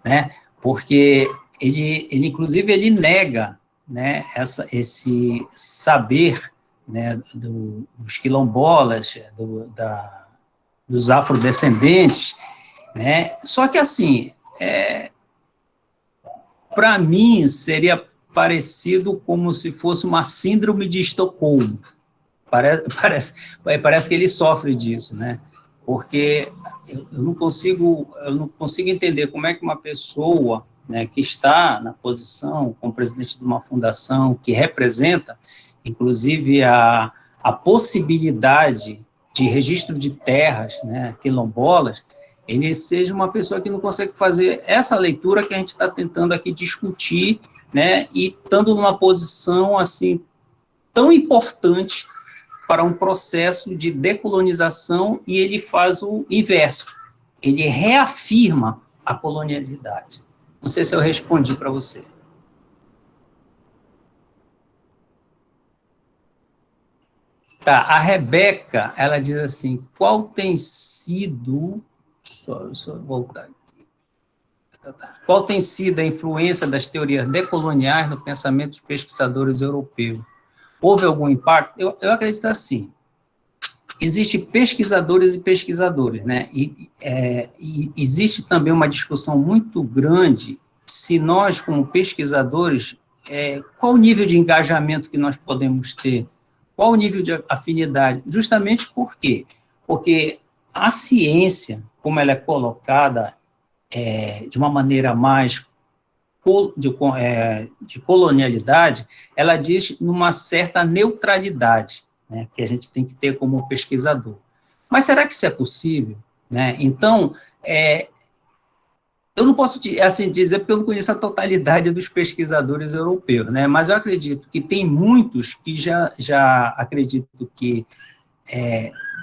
né? Porque inclusive, ele nega, né, esse saber, né, dos quilombolas, dos afrodescendentes, né? Só que, assim, para mim, seria parecido como se fosse uma síndrome de Estocolmo. Parece que ele sofre disso, né? Porque eu não consigo entender como é que uma pessoa, né, que está na posição como presidente de uma fundação que representa, inclusive, a possibilidade de registro de terras, né, quilombolas, ele seja uma pessoa que não consegue fazer essa leitura que a gente está tentando aqui discutir, né, e estando numa posição assim tão importante para um processo de decolonização, e ele faz o inverso, ele reafirma a colonialidade. Não sei se eu respondi para você. Tá, a Rebeca, ela diz assim, qual tem sido... Só voltar aqui. Qual tem sido a influência das teorias decoloniais no pensamento dos pesquisadores europeus? Houve algum impacto? Eu acredito assim. Existem pesquisadores e pesquisadores, né? E existe também uma discussão muito grande se nós, como pesquisadores, qual o nível de engajamento que nós podemos ter, qual o nível de afinidade, justamente por quê? Porque a ciência, como ela é colocada de uma maneira mais de colonialidade, ela diz numa certa neutralidade, né, que a gente tem que ter como pesquisador. Mas será que isso é possível? Né? Então, eu não posso assim, dizer porque eu não conheço a totalidade dos pesquisadores europeus, né, mas eu acredito que tem muitos que já acredito que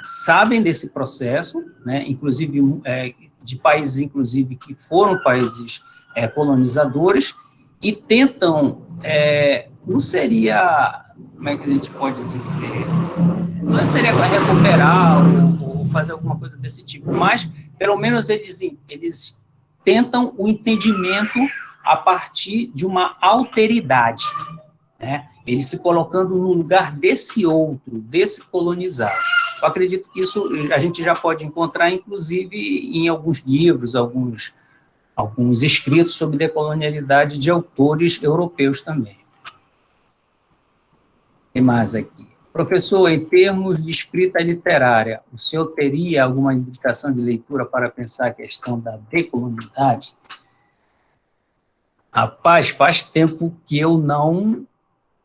sabem desse processo, né, inclusive de países, inclusive, que foram países colonizadores, e tentam, não seria, como é que a gente pode dizer, não seria para recuperar ou fazer alguma coisa desse tipo, mas, pelo menos, eles tentam o entendimento a partir de uma alteridade, né? Eles se colocando no lugar desse outro, desse colonizado. Eu acredito que isso a gente já pode encontrar, inclusive, em alguns livros, alguns escritos sobre decolonialidade de autores europeus também. O que mais aqui? Professor, em termos de escrita literária, o senhor teria alguma indicação de leitura para pensar a questão da decolonialidade? Rapaz, faz tempo que eu não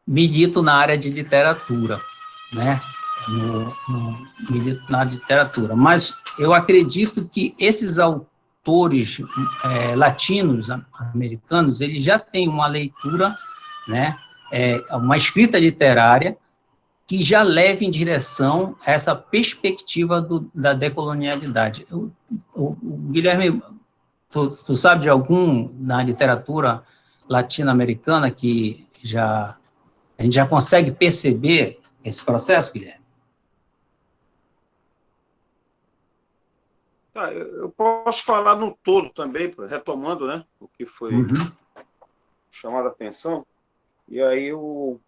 milito na área de literatura, né? Milito na área de literatura, mas eu acredito que esses autores latinos, americanos, eles já têm uma leitura, né, uma escrita literária que já leva em direção a essa perspectiva da decolonialidade. O Guilherme, tu sabe de algum na literatura latino-americana que a gente já consegue perceber esse processo, Guilherme? Tá, eu posso falar no todo também, retomando, né, o que foi chamado a atenção, e aí eu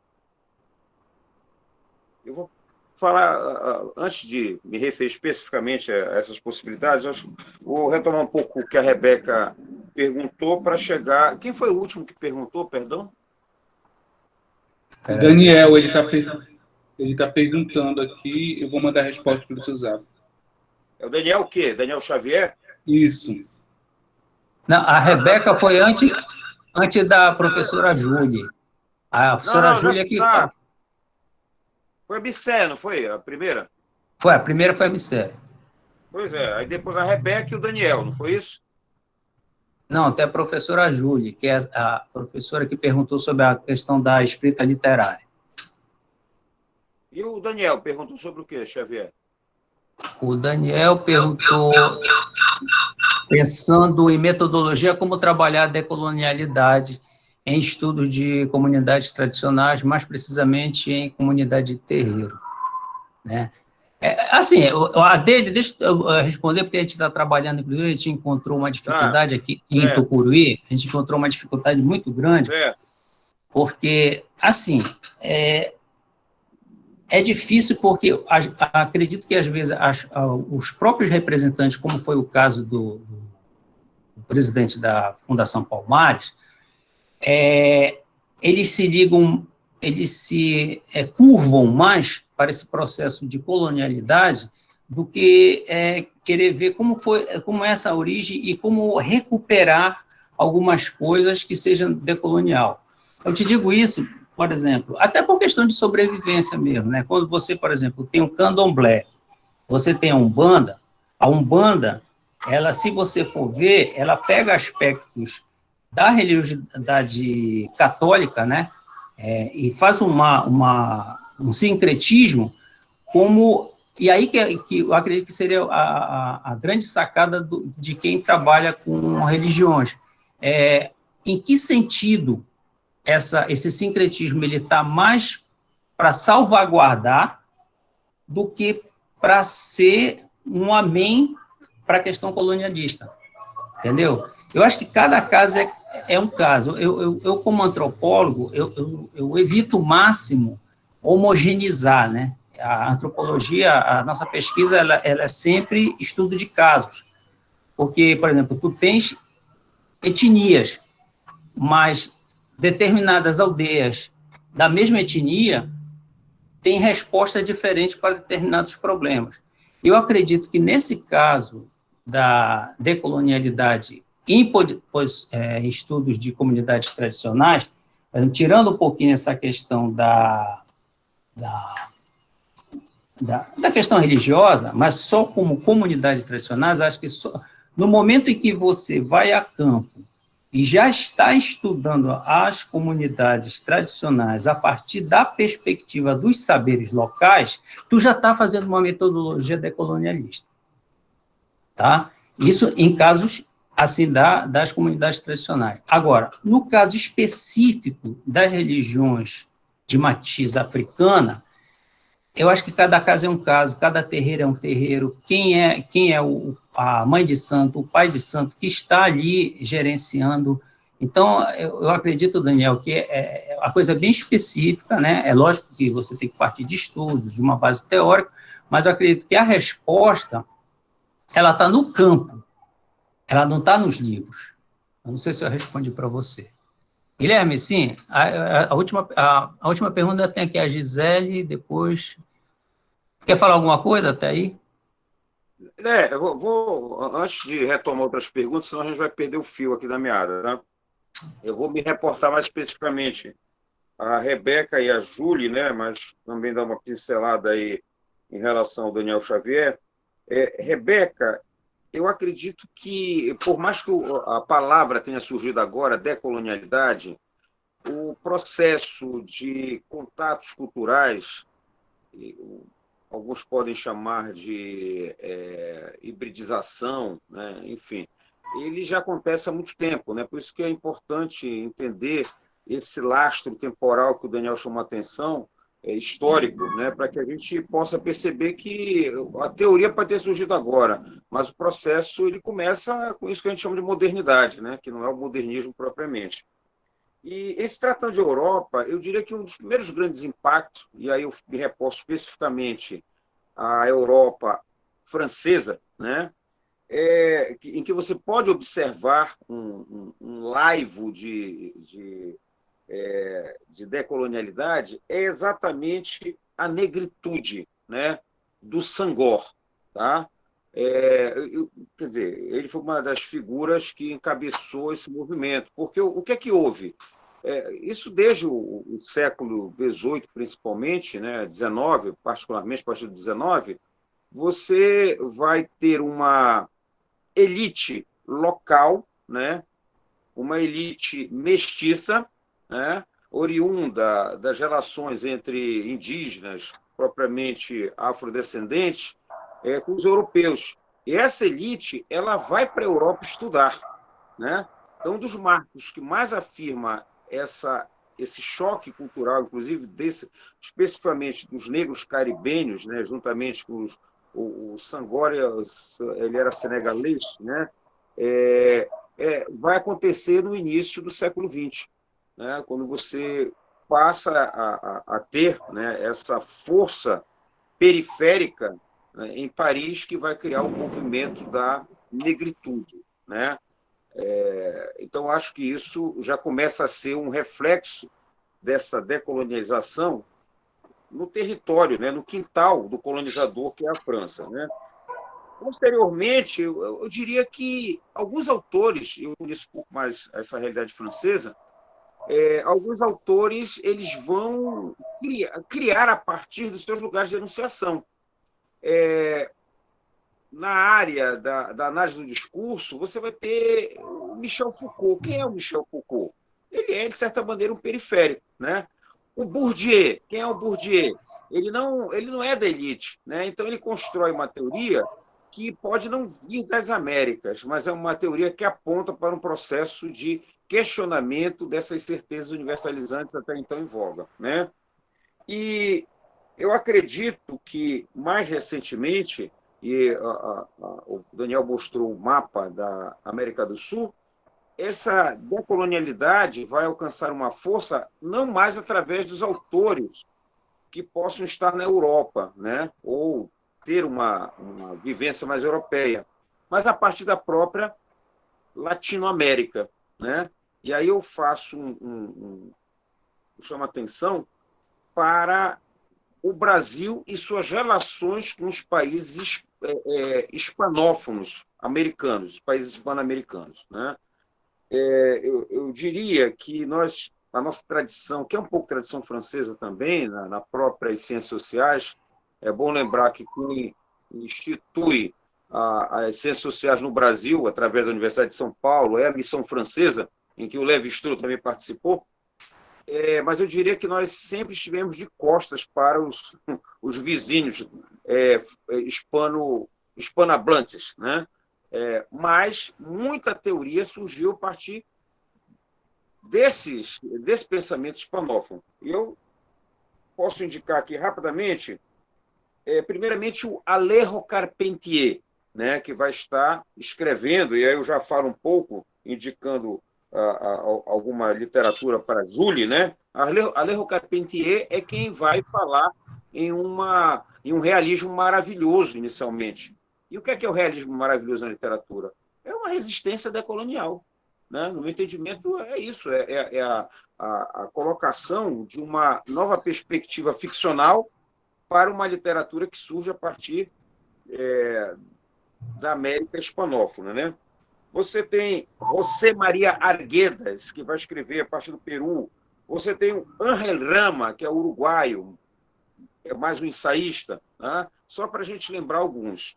vou falar, antes de me referir especificamente a essas possibilidades, vou retomar um pouco o que a Rebeca perguntou para chegar... Quem foi o último que perguntou, perdão? Daniel, ele está perguntando aqui, eu vou mandar a resposta para o seu zap. É o Daniel o quê? Daniel Xavier? Isso. Não, a Rebeca foi antes da professora Júlia. A professora Júlia que... Foi a Bicé, não foi? A primeira? Foi, a primeira foi a Bicé. Pois é, aí depois a Rebeca e o Daniel, não foi isso? Não, tem a professora Júlia, que é a professora que perguntou sobre a questão da escrita literária. E o Daniel perguntou sobre o quê, Xavier? O Daniel perguntou, pensando em metodologia, como trabalhar a decolonialidade em estudos de comunidades tradicionais, mais precisamente em comunidade de terreiro, né? Assim, a dele, deixa eu responder, porque a gente está trabalhando, inclusive, a gente encontrou uma dificuldade aqui em Tucuruí, a gente encontrou uma dificuldade muito grande, porque, assim, é difícil porque acredito que, às vezes, os próprios representantes, como foi o caso do presidente da Fundação Palmares, eles se ligam, curvam mais para esse processo de colonialidade do que querer ver como é essa origem e como recuperar algumas coisas que sejam decolonial. Eu te digo isso, por exemplo, até por questão de sobrevivência mesmo, né? Quando você, por exemplo, tem o candomblé, você tem a Umbanda, ela, se você for ver, ela pega aspectos da religiosidade católica, né? E faz um sincretismo como... E aí que eu acredito que seria a grande sacada de quem trabalha com religiões. Em que sentido esse sincretismo ele está mais para salvaguardar do que para ser um amém para a questão colonialista, entendeu? Eu acho que cada caso é um caso. Eu como antropólogo, eu evito o máximo homogeneizar, né? A antropologia, a nossa pesquisa, ela é sempre estudo de casos, porque, por exemplo, tu tens etnias, mas determinadas aldeias da mesma etnia têm resposta diferente para determinados problemas. Eu acredito que, nesse caso da decolonialidade em estudos de comunidades tradicionais, tirando um pouquinho essa questão da questão religiosa, mas só como comunidades tradicionais, acho que no momento em que você vai a campo e já está estudando as comunidades tradicionais a partir da perspectiva dos saberes locais, tu já está fazendo uma metodologia decolonialista. Tá? Isso em casos assim das comunidades tradicionais. Agora, no caso específico das religiões de matiz africana, eu acho que cada caso é um caso, cada terreiro é um terreiro, quem é a mãe de santo, o pai de santo, que está ali gerenciando. Então, eu acredito, Daniel, que é uma coisa bem específica, né? É lógico que você tem que partir de estudos, de uma base teórica, mas eu acredito que a resposta, ela está no campo, ela não está nos livros. Eu não sei se eu respondi para você. Guilherme, sim, a última pergunta tem aqui a Gisele, depois... Quer falar alguma coisa até aí? Eu vou, antes de retomar outras perguntas, senão a gente vai perder o fio aqui da meada, tá? Eu vou me reportar mais especificamente a Rebeca e a Júlia, né? Mas também dar uma pincelada aí em relação ao Daniel Xavier. Rebeca, eu acredito que, por mais que a palavra tenha surgido agora, decolonialidade, o processo de contatos culturais, alguns podem chamar de hibridização, né? Enfim, ele já acontece há muito tempo, né? Por isso que é importante entender esse lastro temporal que o Daniel chamou a atenção, histórico, né? Para que a gente possa perceber que a teoria pode ter surgido agora, mas o processo ele começa com isso que a gente chama de modernidade, né? Que não é o modernismo propriamente. E, se tratando de Europa, eu diria que um dos primeiros grandes impactos, e aí eu me reporto especificamente à Europa francesa, né, em que você pode observar um laivo de decolonialidade, é exatamente a negritude, né, do Senghor. Tá? Quer dizer, ele foi uma das figuras que encabeçou esse movimento, porque o que é que houve? Isso desde o século XVIII, principalmente, né, XIX, particularmente a partir do XIX, você vai ter uma elite local, né, uma elite mestiça, né, oriunda das relações entre indígenas, propriamente afrodescendentes, com os europeus. E essa elite ela vai para a Europa estudar. Né? Então, um dos marcos que mais afirma esse choque cultural, inclusive especificamente dos negros caribenhos, né, juntamente com o Sangora, ele era senegalês, né, vai acontecer no início do século XX, né, quando você passa a ter, né, essa força periférica, né, em Paris, que vai criar o movimento da negritude, né? Então, acho que isso já começa a ser um reflexo dessa decolonialização no território, né, no quintal do colonizador, que é a França, né? Posteriormente, eu diria que alguns autores, eu conheço um pouco mais essa realidade francesa, alguns autores eles vão criar a partir dos seus lugares de enunciação. Na área da análise do discurso, você vai ter o Michel Foucault. Quem é o Michel Foucault? Ele é, de certa maneira, um periférico, né? O Bourdieu, quem é o Bourdieu? Ele não é da elite, né? Então ele constrói uma teoria que pode não vir das Américas, mas é uma teoria que aponta para um processo de questionamento dessas certezas universalizantes até então em voga, né? E eu acredito que, mais recentemente, o Daniel mostrou o mapa da América do Sul, essa decolonialidade vai alcançar uma força não mais através dos autores que possam estar na Europa, né? Ou ter uma vivência mais europeia, mas a partir da própria Latinoamérica, né? E aí eu faço chamo atenção para o Brasil e suas relações com os países hispanófonos americanos, os países hispano-americanos, né? Eu diria que a nossa tradição, que é um pouco tradição francesa também, na própria ciências sociais, é bom lembrar que quem institui as ciências sociais no Brasil, através da Universidade de São Paulo, é a missão francesa, em que o Lévi-Strauss também participou, mas eu diria que nós sempre estivemos de costas para os vizinhos hispanohablantes, né? Mas muita teoria surgiu a partir desse pensamento hispanófono. Eu posso indicar aqui rapidamente, primeiramente, o Alejo Carpentier, né, que vai estar escrevendo, e aí eu já falo um pouco, indicando alguma literatura para Julie, né? Alejo Carpentier é quem vai falar em um realismo maravilhoso, inicialmente. E o que é o realismo maravilhoso na literatura? É uma resistência decolonial, né? No meu entendimento, é isso, a colocação de uma nova perspectiva ficcional para uma literatura que surge a partir da América hispanófona, né? Você tem José Maria Arguedas, que vai escrever a partir do Peru. Você tem o Ángel Rama, que é uruguaio, é mais um ensaísta, né? Só para a gente lembrar alguns.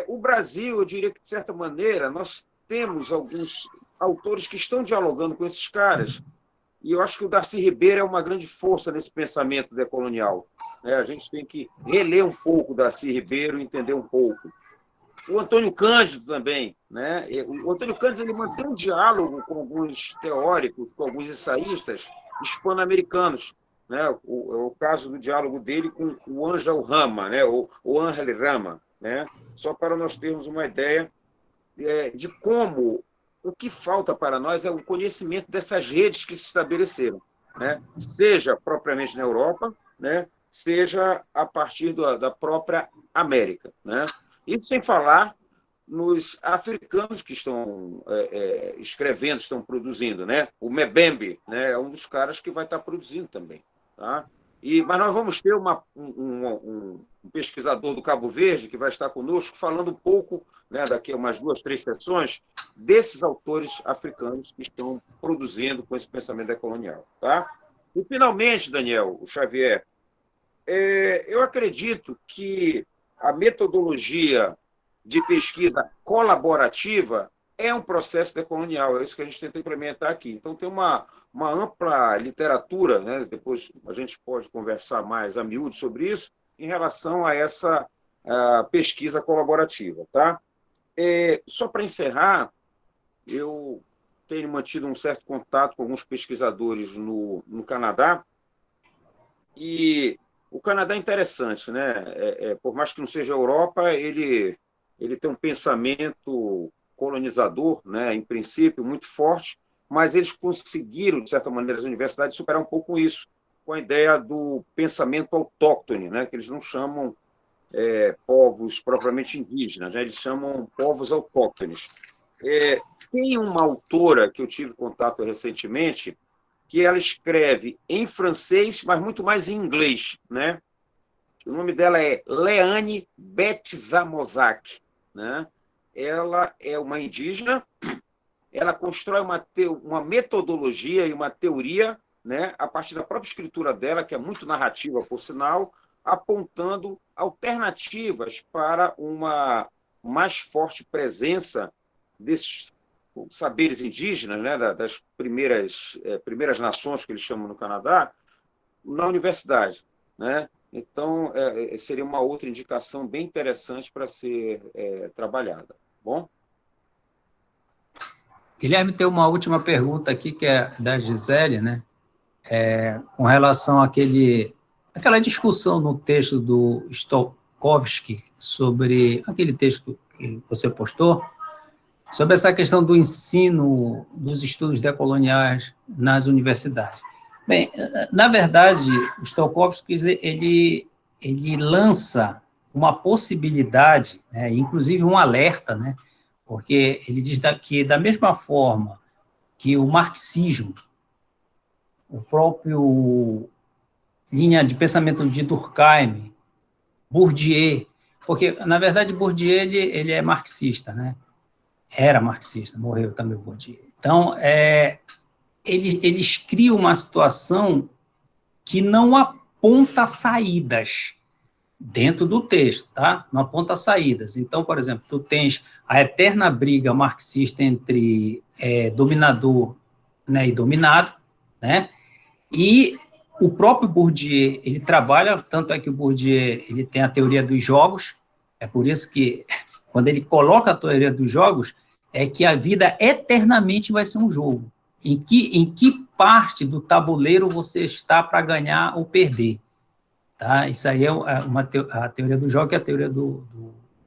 O Brasil, eu diria que, de certa maneira, nós temos alguns autores que estão dialogando com esses caras, e eu acho que o Darcy Ribeiro é uma grande força nesse pensamento decolonial. A gente tem que reler um pouco o Darcy Ribeiro, entender um pouco. O Antônio Cândido também, né? O Antônio Cândido ele mantém um diálogo com alguns teóricos, com alguns ensaístas hispano-americanos, né? O caso do diálogo dele com o Ángel Rama, né? O Ángel Rama, né? Só para nós termos uma ideia de como o que falta para nós é o conhecimento dessas redes que se estabeleceram, né? Seja propriamente na Europa, né? Seja a partir da própria América, né? Isso sem falar nos africanos que estão escrevendo, estão produzindo, né? O Mbembe, né, é um dos caras que vai estar produzindo também. Tá? Mas nós vamos ter um pesquisador do Cabo Verde que vai estar conosco falando um pouco, né, daqui a umas 2, 3 sessões, desses autores africanos que estão produzindo com esse pensamento decolonial. Tá? E, finalmente, Daniel, o Xavier, eu acredito que a metodologia de pesquisa colaborativa é um processo decolonial, é isso que a gente tenta implementar aqui. Então, tem uma ampla literatura, né? Depois a gente pode conversar mais a miúdo sobre isso, em relação a essa pesquisa colaborativa. Tá? Só para encerrar, eu tenho mantido um certo contato com alguns pesquisadores no Canadá, e o Canadá é interessante, né? Por mais que não seja a Europa, ele tem um pensamento colonizador, né? Em princípio, muito forte, mas eles conseguiram, de certa maneira, as universidades superar um pouco isso, com a ideia do pensamento autóctone, né, que eles não chamam povos propriamente indígenas, né, eles chamam povos autóctones. Tem uma autora que eu tive contato recentemente, que ela escreve em francês, mas muito mais em inglês, né? O nome dela é Leane Betzamozak, né? Ela é uma indígena, ela constrói uma metodologia e uma teoria, né, a partir da própria escritura dela, que é muito narrativa, por sinal, apontando alternativas para uma mais forte presença desses saberes indígenas, né, das primeiras nações que eles chamam no Canadá, na universidade, né? Então, seria uma outra indicação bem interessante para ser trabalhada. Bom? Guilherme, tem uma última pergunta aqui, que é da Gisele, né? Com relação àquela discussão no texto do Stokowski, sobre aquele texto que você postou, sobre essa questão do ensino dos estudos decoloniais nas universidades. Bem, na verdade, o Stokowski, ele lança uma possibilidade, né, inclusive um alerta, né, porque ele diz que, da mesma forma que o marxismo, o próprio linha de pensamento de Durkheim, Bourdieu, porque, na verdade, Bourdieu ele é marxista, né? Era marxista, morreu também o Bourdieu. Então, eles criam uma situação que não aponta saídas dentro do texto, tá? Não aponta saídas. Então, por exemplo, tu tens a eterna briga marxista entre dominador, né, e dominado, né? E o próprio Bourdieu, ele trabalha, tanto é que o Bourdieu, ele tem a teoria dos jogos, é por isso que, quando ele coloca a teoria dos jogos, é que a vida eternamente vai ser um jogo. Em que parte do tabuleiro você está para ganhar ou perder? Tá? Isso aí é a teoria do jogo, que é a teoria do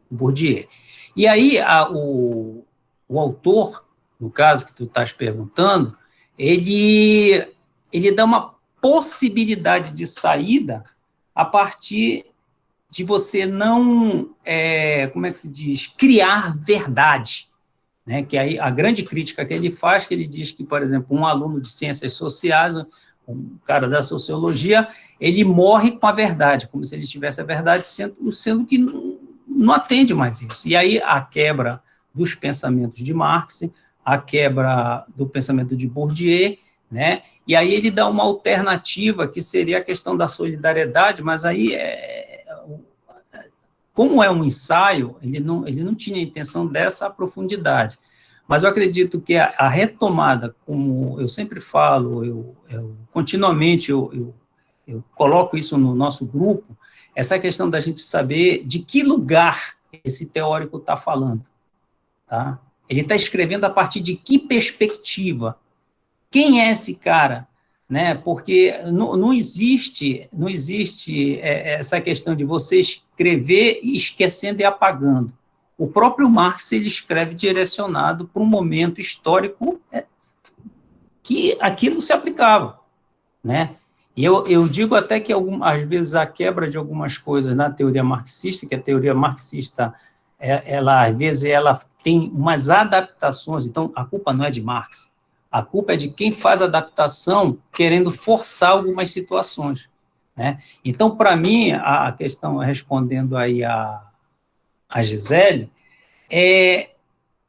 Bourdieu. E aí, o autor, no caso que tu estás perguntando, ele dá uma possibilidade de saída a partir de você não, como é que se diz, criar verdade, né? Que aí a grande crítica que ele faz, que ele diz que, por exemplo, um aluno de ciências sociais, um cara da sociologia, ele morre com a verdade, como se ele tivesse a verdade, sendo que não atende mais isso. E aí a quebra dos pensamentos de Marx, a quebra do pensamento de Bourdieu, né? E aí ele dá uma alternativa, que seria a questão da solidariedade, mas aí, como é um ensaio, ele não tinha a intenção dessa profundidade. Mas eu acredito que a retomada, como eu sempre falo, continuamente eu coloco isso no nosso grupo, essa questão da gente saber de que lugar esse teórico está falando. Tá? Ele está escrevendo a partir de que perspectiva? Quem é esse cara? Né? Porque não existe essa questão de você escrever esquecendo e apagando. O próprio Marx, ele escreve direcionado para um momento histórico que aquilo se aplicava, né? E eu digo até que, às vezes, a quebra de algumas coisas na teoria marxista, que a teoria marxista, às vezes, ela tem umas adaptações, então, a culpa não é de Marx, a culpa é de quem faz a adaptação querendo forçar algumas situações, né? Então, para mim, a questão, respondendo aí a Gisele,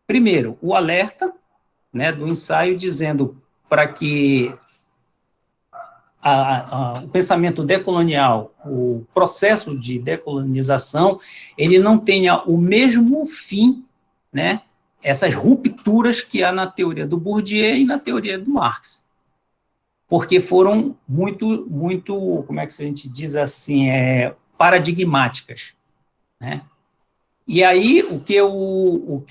primeiro, o alerta, né, do ensaio, dizendo para que o pensamento decolonial, o processo de decolonização, ele não tenha o mesmo fim, né, essas rupturas que há na teoria do Bourdieu e na teoria do Marx, porque foram muito, como é que a gente diz assim, paradigmáticas, né? E aí, o que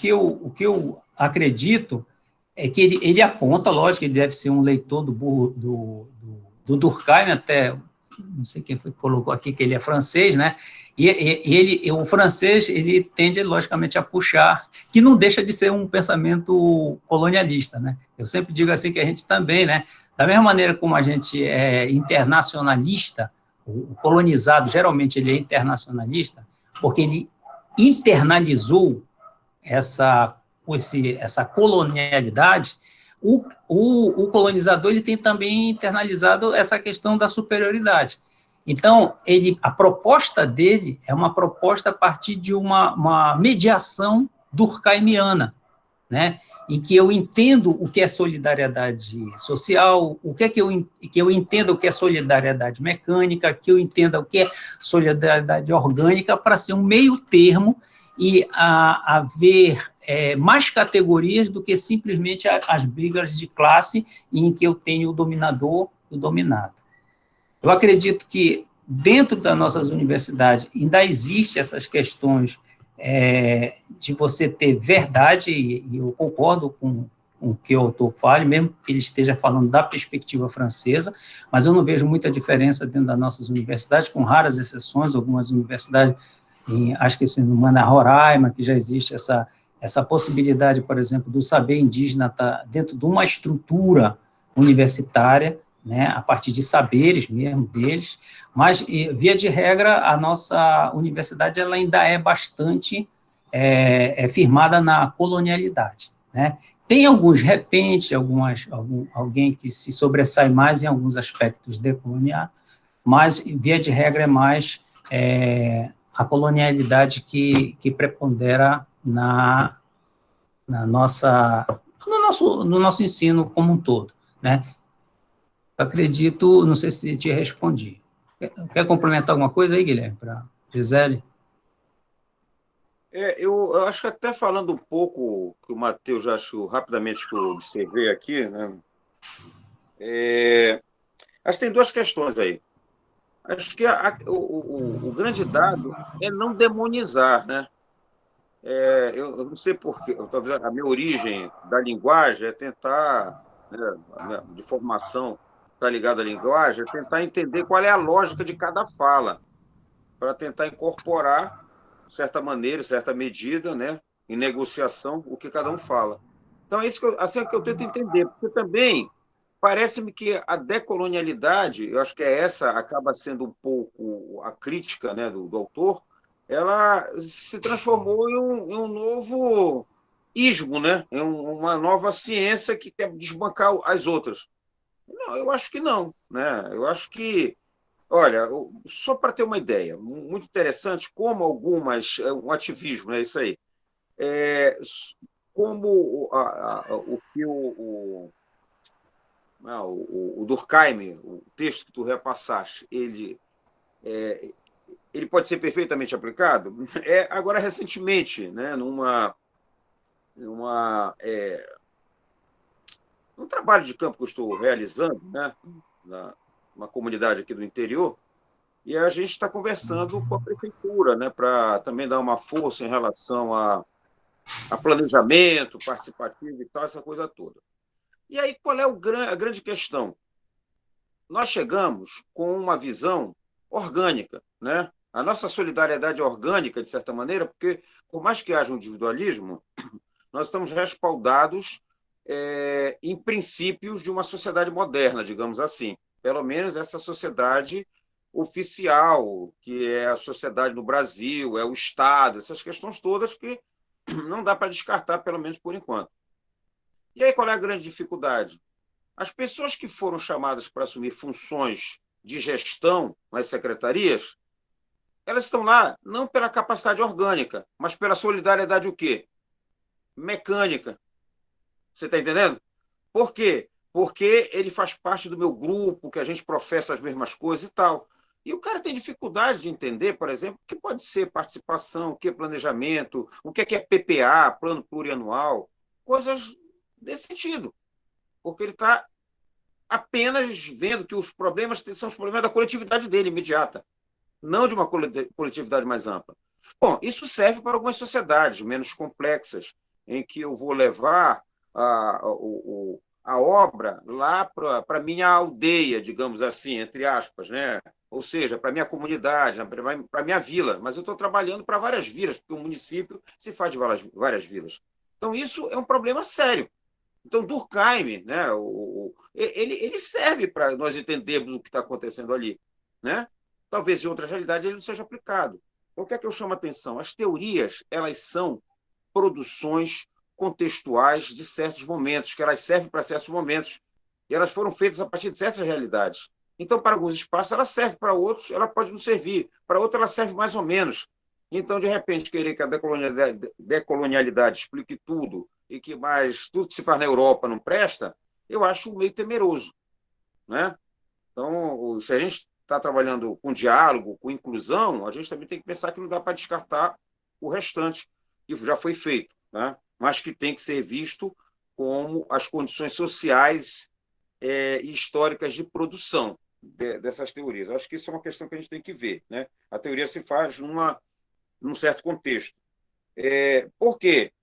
eu acredito é que ele aponta, lógico, ele deve ser um leitor do Durkheim, até não sei quem foi que colocou aqui que ele é francês, né? E o francês, ele tende, logicamente, a puxar, que não deixa de ser um pensamento colonialista, né? Eu sempre digo assim que a gente também, né? Da mesma maneira como a gente é internacionalista, o colonizado, geralmente, ele é internacionalista, porque ele internalizou essa colonialidade. O colonizador ele tem também internalizado essa questão da superioridade. Então, a proposta dele é uma proposta a partir de uma mediação durkheimiana, né? Em que eu entendo o que é solidariedade social, que eu entenda o que é solidariedade mecânica, que eu entenda o que é solidariedade orgânica, para ser um meio termo e haver mais categorias do que simplesmente as brigas de classe em que eu tenho o dominador e o dominado. Eu acredito que dentro das nossas universidades ainda existe essas questões de você ter verdade, e eu concordo com o que o autor fale, mesmo que ele esteja falando da perspectiva francesa, mas eu não vejo muita diferença dentro das nossas universidades, com raras exceções. Algumas universidades, acho que no Roraima, que já existe essa possibilidade, por exemplo, do saber indígena estar dentro de uma estrutura universitária, né, a partir de saberes mesmo deles, mas, via de regra, a nossa universidade ela ainda é bastante firmada na colonialidade, né? Tem alguns repentes, alguém que se sobressai mais em alguns aspectos decoloniais, mas, via de regra, é mais a colonialidade que prepondera no nosso ensino como um todo, né? Acredito, não sei se te respondi. Quer complementar alguma coisa aí, Guilherme, para Gisele? Eu acho que até falando um pouco, que o Matheus já achou rapidamente que eu observei aqui, né? Acho que tem duas questões aí. Acho que o grande dado é não demonizar, né? Eu não sei porquê, talvez a minha origem da linguagem é tentar, né, de formação está ligada à linguagem, é tentar entender qual é a lógica de cada fala, para tentar incorporar, de certa maneira, certa medida, né, em negociação, o que cada um fala. Então, é isso assim que eu tento entender, porque também parece-me que a decolonialidade, eu acho que essa acaba sendo um pouco a crítica, né, do autor, ela se transformou em um novo ismo, né, em uma nova ciência que quer desbancar as outras. Não, eu acho que não, né? Eu acho que, olha, só para ter uma ideia, muito interessante como um ativismo, é isso aí, como o que o Durkheim, o texto que tu repassaste, ele pode ser perfeitamente aplicado. Agora, recentemente, né, num trabalho de campo que eu estou realizando, né, numa comunidade aqui do interior, e a gente está conversando com a prefeitura, né, para também dar uma força em relação a planejamento participativo e tal, essa coisa toda. E aí, qual é a grande questão? Nós chegamos com uma visão orgânica, né? A nossa solidariedade é orgânica, de certa maneira, porque, por mais que haja um individualismo, nós estamos respaldados em princípios de uma sociedade moderna, digamos assim. Pelo menos essa sociedade oficial, que é a sociedade no Brasil, é o Estado, essas questões todas que não dá para descartar, pelo menos por enquanto. E aí, qual é a grande dificuldade? As pessoas que foram chamadas para assumir funções de gestão nas secretarias, elas estão lá não pela capacidade orgânica, mas pela solidariedade o quê? Mecânica. Você está entendendo? Por quê? Porque ele faz parte do meu grupo, que a gente professa as mesmas coisas e tal. E o cara tem dificuldade de entender, por exemplo, o que pode ser participação, o que é planejamento, o que é PPA, plano plurianual, coisas desse sentido. Porque ele está apenas vendo que os problemas são os problemas da coletividade dele, imediata, não de uma coletividade mais ampla. Bom, isso serve para algumas sociedades menos complexas, em que eu vou levar a obra lá para a minha aldeia, digamos assim, entre aspas, né? Ou seja, para a minha comunidade, para a minha vila. Mas eu estou trabalhando para várias vilas, porque o município se faz de várias vilas. Então, isso é um problema sério. Então, Durkheim, né, ele serve para nós entendermos o que está acontecendo ali. Né? Talvez em outras realidades ele não seja aplicado. Então, o que é que eu chamo a atenção? As teorias, elas são produções contextuais de certos momentos, que elas servem para certos momentos, e elas foram feitas a partir de certas realidades. Então, para alguns espaços, ela serve, para outros, ela pode não servir, para outros, ela serve mais ou menos. Então, de repente, querer que a decolonialidade explique tudo e que mais tudo que se faz na Europa não presta, eu acho meio temeroso. Né? Então, se a gente está trabalhando com diálogo, com inclusão, a gente também tem que pensar que não dá para descartar o restante que já foi feito, né? Mas que tem que ser visto como as condições sociais e históricas de produção dessas teorias. Acho que isso é uma questão que a gente tem que ver. Né? A teoria se faz num certo contexto. Por quê?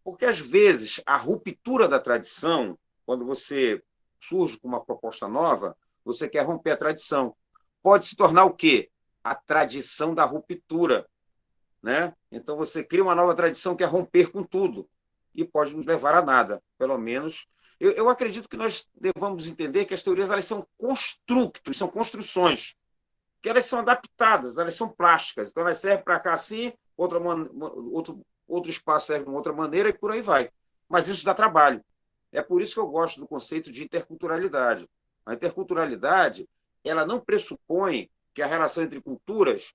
Porque, às vezes, a ruptura da tradição, quando você surge com uma proposta nova, você quer romper a tradição. Pode se tornar o quê? A tradição da ruptura. Né? Então, você cria uma nova tradição que é romper com tudo e pode nos levar a nada, pelo menos. Eu acredito que nós devamos entender que as teorias elas são construtos, são construções, que elas são adaptadas, elas são plásticas. Então, elas servem para cá assim, outro espaço serve de uma outra maneira e por aí vai. Mas isso dá trabalho. É por isso que eu gosto do conceito de interculturalidade. A interculturalidade ela não pressupõe que a relação entre culturas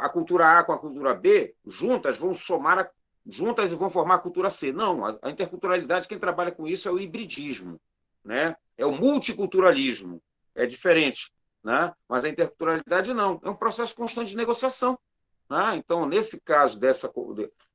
a cultura A com a cultura B, juntas vão somar, juntas e vão formar a cultura C. Não, a interculturalidade, quem trabalha com isso é o hibridismo, né? É o multiculturalismo, é diferente. Né? Mas a interculturalidade não, é um processo constante de negociação. Né? Então, nesse caso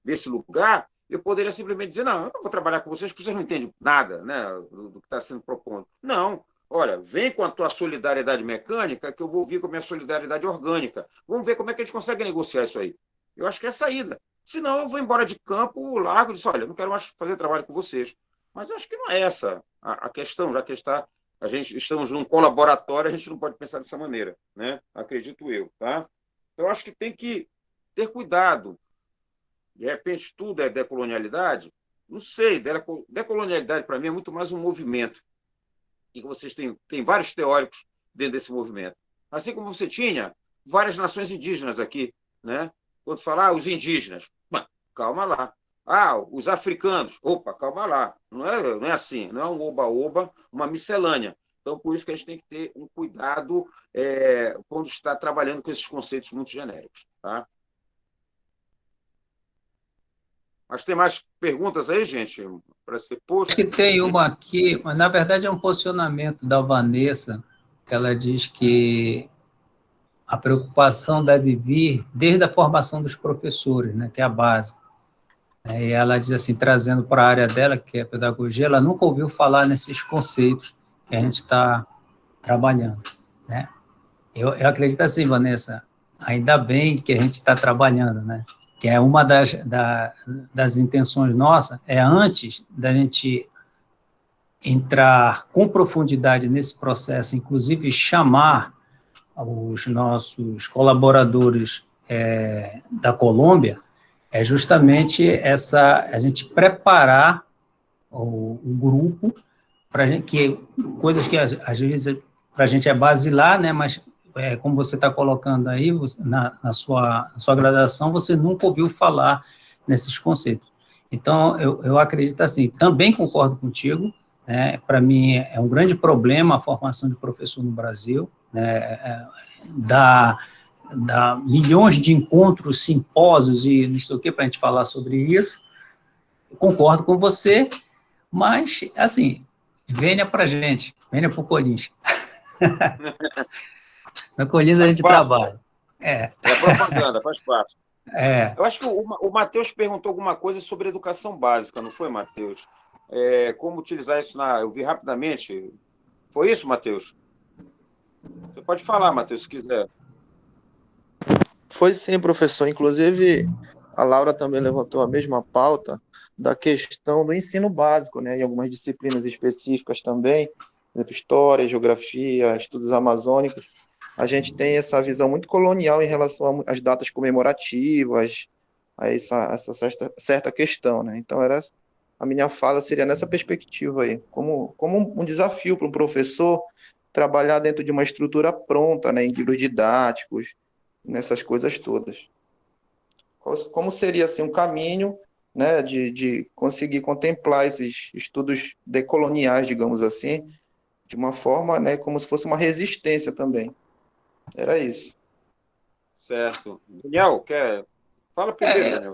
desse lugar, eu poderia simplesmente dizer, não, eu não vou trabalhar com vocês porque vocês não entendem nada, né, do que está sendo proposto. Não, olha, vem com a tua solidariedade mecânica que eu vou vir com a minha solidariedade orgânica. Vamos ver como é que a gente consegue negociar isso aí. Eu acho que é a saída. Senão eu vou embora de campo, largo e digo, olha, eu não quero mais fazer trabalho com vocês. Mas eu acho que não é essa a questão, já que estamos num colaboratório, a gente não pode pensar dessa maneira, né? Acredito eu. Tá? Então, eu acho que tem que ter cuidado. De repente, tudo é decolonialidade? Não sei. Decolonialidade, para mim, é muito mais um movimento. E que vocês têm vários teóricos dentro desse movimento. Assim como você tinha várias nações indígenas aqui. Né? Quando falar os indígenas, calma lá. Os africanos, opa, calma lá. Não é assim, não é um oba-oba, uma miscelânea. Então, por isso que a gente tem que ter um cuidado quando está trabalhando com esses conceitos muito genéricos. Tá? Mas tem mais perguntas aí, gente, para ser posto? Acho que tem uma aqui, mas na verdade é um posicionamento da Vanessa, que ela diz que a preocupação deve vir desde a formação dos professores, né, que é a base. E ela diz assim, trazendo para a área dela, que é a pedagogia, ela nunca ouviu falar nesses conceitos que a gente está trabalhando. Né? Eu acredito assim, Vanessa, ainda bem que a gente está trabalhando, né? Que é uma das intenções nossas, é antes da gente entrar com profundidade nesse processo, inclusive chamar os nossos colaboradores da Colômbia, é justamente a gente preparar o grupo para coisas que às vezes para a gente é basilar, né, mas como você está colocando aí, na sua graduação, você nunca ouviu falar nesses conceitos. Então, eu acredito assim, também concordo contigo, né, para mim é um grande problema a formação de professor no Brasil, né, dá milhões de encontros, simpósios e não sei o que para a gente falar sobre isso. Eu concordo com você, mas, assim, venha para a gente, venha para o Corinthians. No Corinthians a gente trabalha. É propaganda, faz parte. Eu acho que o Matheus perguntou alguma coisa sobre educação básica, não foi, Matheus? Como utilizar isso eu vi rapidamente. Foi isso, Matheus? Você pode falar, Matheus, se quiser. Foi sim, professor. Inclusive, a Laura também levantou a mesma pauta da questão do ensino básico, né, em algumas disciplinas específicas também, por exemplo, história, geografia, estudos amazônicos, a gente tem essa visão muito colonial em relação às datas comemorativas, a essa certa questão, né? Então, a minha fala seria nessa perspectiva aí, como um desafio para um professor trabalhar dentro de uma estrutura pronta, né, em livros didáticos, nessas coisas todas. Como seria assim um caminho, né, de conseguir contemplar esses estudos decoloniais, digamos assim, de uma forma, né, como se fosse uma resistência também. Era isso. Certo. Daniel, fala primeiro, Daniel.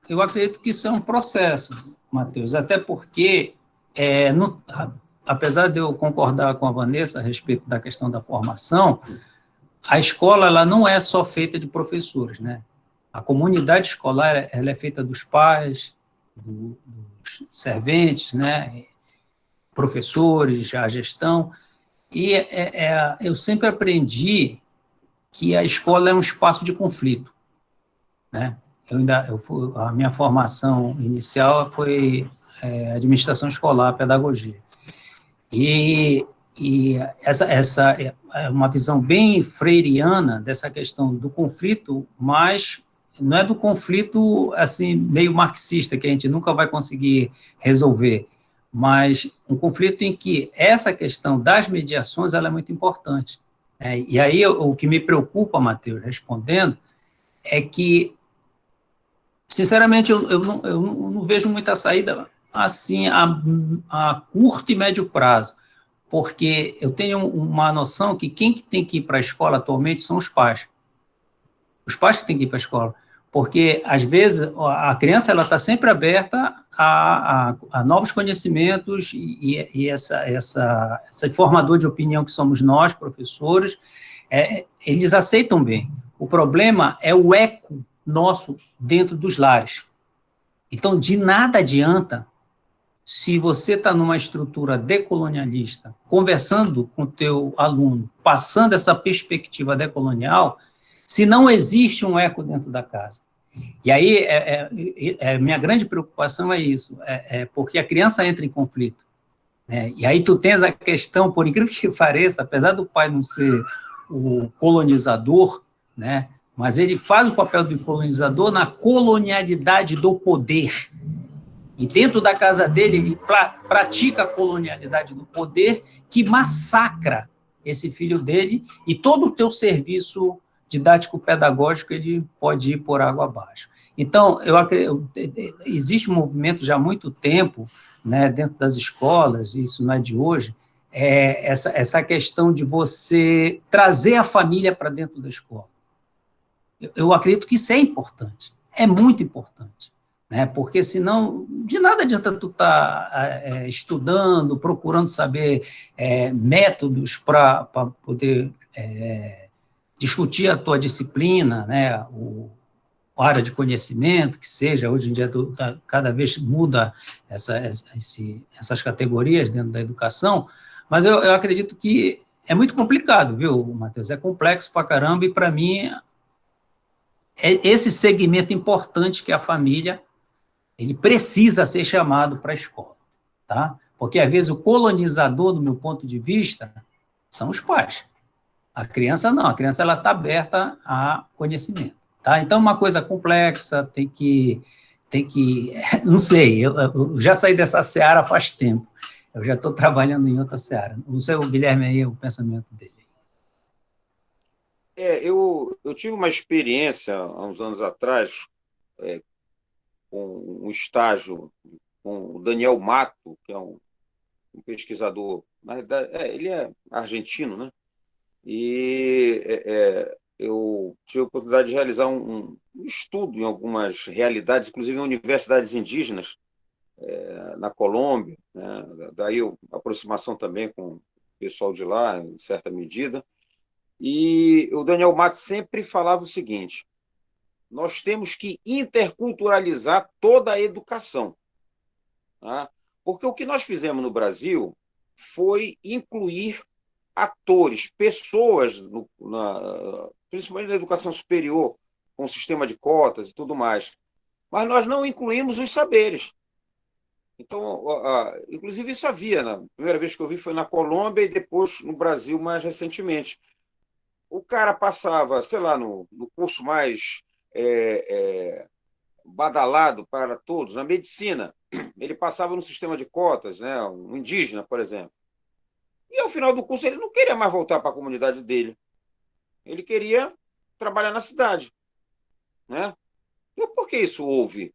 Eu acredito que isso é um processo, Matheus, até porque, apesar de eu concordar com a Vanessa a respeito da questão da formação, a escola ela não é só feita de professores, né? A comunidade escolar ela é feita dos pais, dos serventes, né? Professores, a gestão, e eu sempre aprendi que a escola é um espaço de conflito, né? A minha formação inicial foi administração escolar, pedagogia. E essa é uma visão bem freiriana dessa questão do conflito, mas não é do conflito assim meio marxista, que a gente nunca vai conseguir resolver, mas um conflito em que essa questão das mediações ela é muito importante. E aí o que me preocupa, Matheus, respondendo, é que, sinceramente, eu não vejo muita saída assim a curto e médio prazo, porque eu tenho uma noção que quem tem que ir para a escola atualmente são os pais. Os pais que têm que ir para a escola, porque, às vezes, a criança está sempre aberta a novos conhecimentos e esse formador de opinião que somos nós, professores, eles aceitam bem. O problema é o eco nosso dentro dos lares. Então, de nada adianta se você está numa estrutura decolonialista, conversando com o teu aluno, passando essa perspectiva decolonial, se não existe um eco dentro da casa. E aí, minha grande preocupação é isso, porque a criança entra em conflito, né? E aí tu tens a questão, por incrível que pareça, apesar do pai não ser o colonizador, né, mas ele faz o papel do colonizador na colonialidade do poder. E dentro da casa dele, ele pratica a colonialidade do poder que massacra esse filho dele e todo o teu serviço didático-pedagógico ele pode ir por água abaixo. Então, existe um movimento já há muito tempo, né, dentro das escolas, isso não é de hoje, essa questão de você trazer a família para dentro da escola. Eu acredito que isso é importante, é muito importante, né? Porque senão, de nada adianta tu estar estudando, procurando saber métodos para poder discutir a tua disciplina, né? A área de conhecimento, que seja, hoje em dia cada vez muda essas categorias dentro da educação, mas eu acredito que é muito complicado, viu, Matheus? É complexo pra caramba e, para mim, esse segmento importante que é a família, ele precisa ser chamado para a escola, tá? Porque, às vezes, o colonizador, do meu ponto de vista, são os pais. A criança não, a criança ela está aberta a conhecimento, tá? Então, uma coisa complexa, tem que não sei, eu já saí dessa seara faz tempo, eu já estou trabalhando em outra seara. Não sei, o Guilherme aí, o pensamento dele. Eu tive uma experiência, há uns anos atrás, com um estágio com o Daniel Mato, que é um pesquisador, na verdade, ele é argentino, né? E eu tive a oportunidade de realizar um estudo em algumas realidades, inclusive em universidades indígenas, na Colômbia, né? Daí a aproximação também com o pessoal de lá, em certa medida. E o Daniel Matos sempre falava o seguinte: nós temos que interculturalizar toda a educação, tá? Porque o que nós fizemos no Brasil foi incluir atores, pessoas, principalmente na educação superior, com o sistema de cotas e tudo mais. Mas nós não incluímos os saberes. Então, inclusive isso havia, na primeira vez que eu vi foi na Colômbia e depois no Brasil mais recentemente. O cara passava, sei lá, no curso mais badalado para todos, na medicina, ele passava no sistema de cotas, né, um indígena, por exemplo. E ao final do curso ele não queria mais voltar para a comunidade dele. Ele queria trabalhar na cidade, né? E por que isso houve?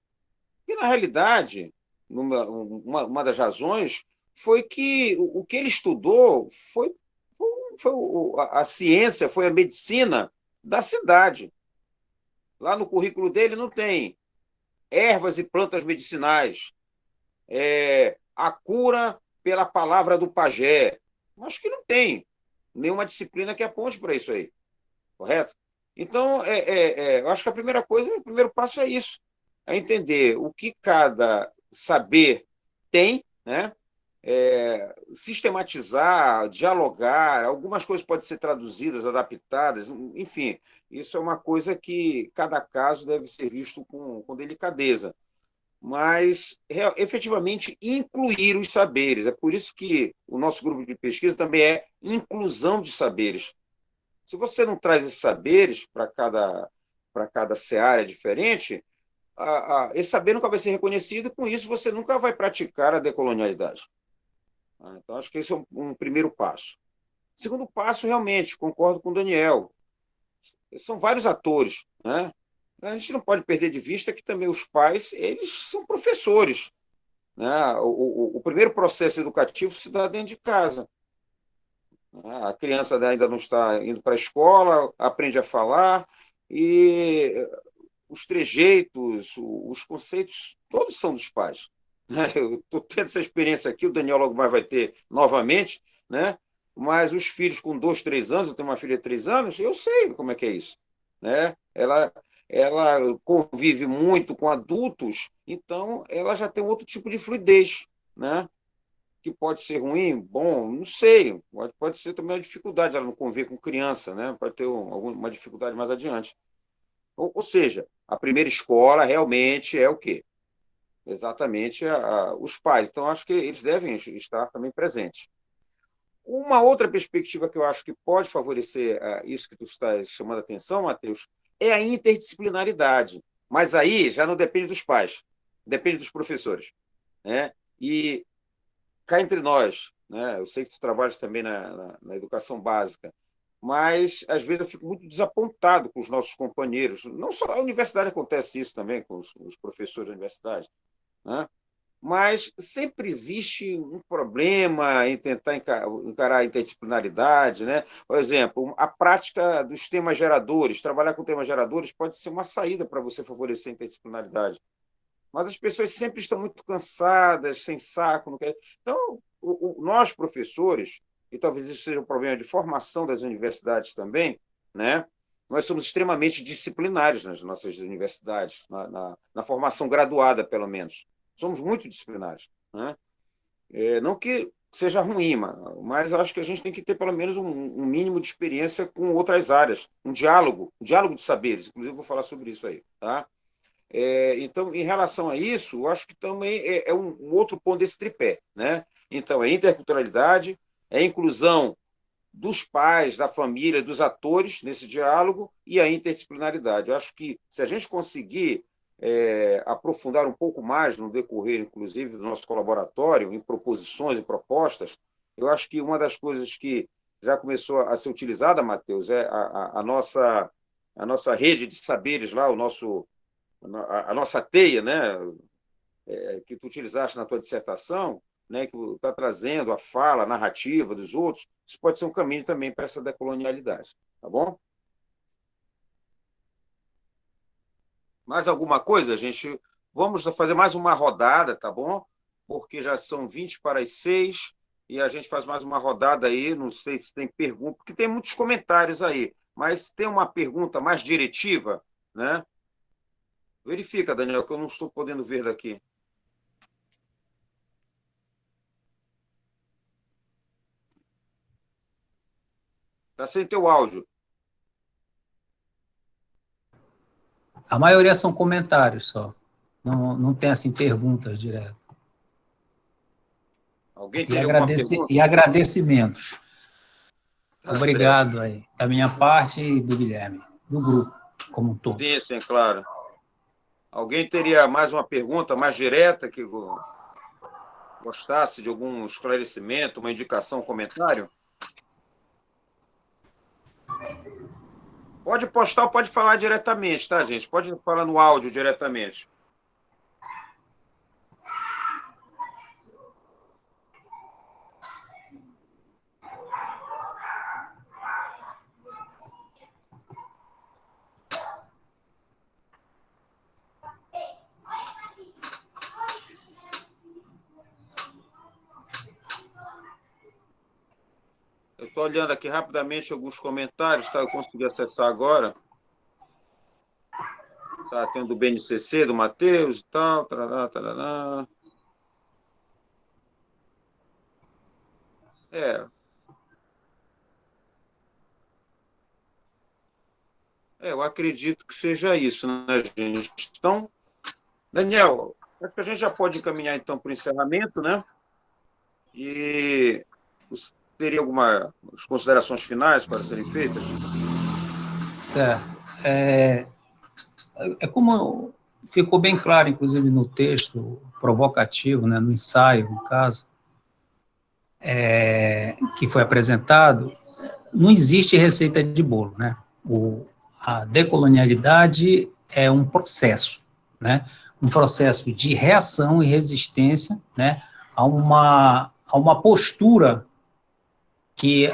Porque, na realidade, uma das razões foi que o que ele estudou foi a ciência, foi a medicina da cidade. Lá no currículo dele não tem ervas e plantas medicinais, a cura pela palavra do pajé. Acho que não tem nenhuma disciplina que aponte para isso aí, correto? Então, eu acho que a primeira coisa, o primeiro passo é isso, é entender o que cada saber tem, né? Sistematizar, dialogar, algumas coisas podem ser traduzidas, adaptadas, enfim, isso é uma coisa que cada caso deve ser visto com delicadeza, mas efetivamente incluir os saberes. É por isso que o nosso grupo de pesquisa também é inclusão de saberes. Se você não traz esses saberes para cada seara diferente, esse saber nunca vai ser reconhecido e, com isso, você nunca vai praticar a decolonialidade. Então, acho que esse é um primeiro passo. Segundo passo, realmente, concordo com o Daniel, são vários atores, né? A gente não pode perder de vista que também os pais, eles são professores, né? O primeiro processo educativo se dá dentro de casa. A criança ainda não está indo para a escola, aprende a falar, e os trejeitos, os conceitos, todos são dos pais. Eu estou tendo essa experiência aqui, o Daniel logo mais vai ter novamente, né? Mas os filhos com 2, 3 anos, eu tenho uma filha de 3 anos, eu sei como é que é isso. Né? Ela convive muito com adultos, então ela já tem outro tipo de fluidez, né? Que pode ser ruim, bom, não sei, pode ser também uma dificuldade, ela não conviver com criança, né? Pode ter alguma dificuldade mais adiante. Ou seja, a primeira escola realmente é o quê? Exatamente os pais. Então, acho que eles devem estar também presentes. Uma outra perspectiva que eu acho que pode favorecer isso que tu estás chamando a atenção, Matheus, é a interdisciplinaridade. Mas aí já não depende dos pais, depende dos professores. Né? E cá entre nós, né? Eu sei que tu trabalhas também na educação básica, mas às vezes eu fico muito desapontado com os nossos companheiros. Não só a universidade acontece isso também, com os professores da universidade, né? Mas sempre existe um problema em tentar encarar a interdisciplinaridade, né? Por exemplo, a prática dos temas geradores, trabalhar com temas geradores pode ser uma saída para você favorecer a interdisciplinaridade. Mas as pessoas sempre estão muito cansadas, sem saco, não querem. Então, nós, professores, e talvez isso seja um problema de formação das universidades também, né? Nós somos extremamente disciplinares nas nossas universidades, na formação graduada, pelo menos. Somos muito disciplinares. Né? Não que seja ruim, mas eu acho que a gente tem que ter pelo menos um mínimo de experiência com outras áreas, um diálogo de saberes. Inclusive, eu vou falar sobre isso aí. Tá? Então, em relação a isso, eu acho que também é um outro ponto desse tripé. Né? Então, é interculturalidade, é inclusão dos pais, da família, dos atores nesse diálogo e a interdisciplinaridade. Eu acho que se a gente conseguir aprofundar um pouco mais no decorrer, inclusive, do nosso colaboratório, em proposições e propostas, eu acho que uma das coisas que já começou a ser utilizada, Matheus, é a nossa rede de saberes lá, a nossa teia, né, que tu utilizaste na tua dissertação, né, que está trazendo a fala, a narrativa dos outros, isso pode ser um caminho também para essa decolonialidade. Tá bom? Mais alguma coisa, gente? Vamos fazer mais uma rodada, tá bom? Porque já são 20 para as 6 e a gente faz mais uma rodada aí. Não sei se tem pergunta, porque tem muitos comentários aí, mas tem uma pergunta mais diretiva, né? Verifica, Daniel, que eu não estou podendo ver daqui. Está sem teu áudio. A maioria são comentários só. Não tem, assim, perguntas direto. Alguém tem alguma pergunta? E agradecimentos. Tá Obrigado certo. aí, da minha parte e do Guilherme, do grupo como um todo. Sim, sim, claro. Alguém teria mais uma pergunta mais direta que gostasse de algum esclarecimento, uma indicação, um comentário? Pode postar ou pode falar diretamente, tá, gente? Pode falar no áudio diretamente. Eu estou olhando aqui rapidamente alguns comentários, tá? Eu consegui acessar agora. Tá, tem o do BNCC, do Matheus e tal. Tarará, tarará. Eu acredito que seja isso, né, gente? Então, Daniel, acho que a gente já pode encaminhar, então, para o encerramento, né? E você teria algumas considerações finais para serem feitas? Certo. É como ficou bem claro, inclusive, no texto provocativo, né, no ensaio, no caso, que foi apresentado, não existe receita de bolo, né? A decolonialidade é um processo, né? Um processo de reação e resistência, né? A uma postura que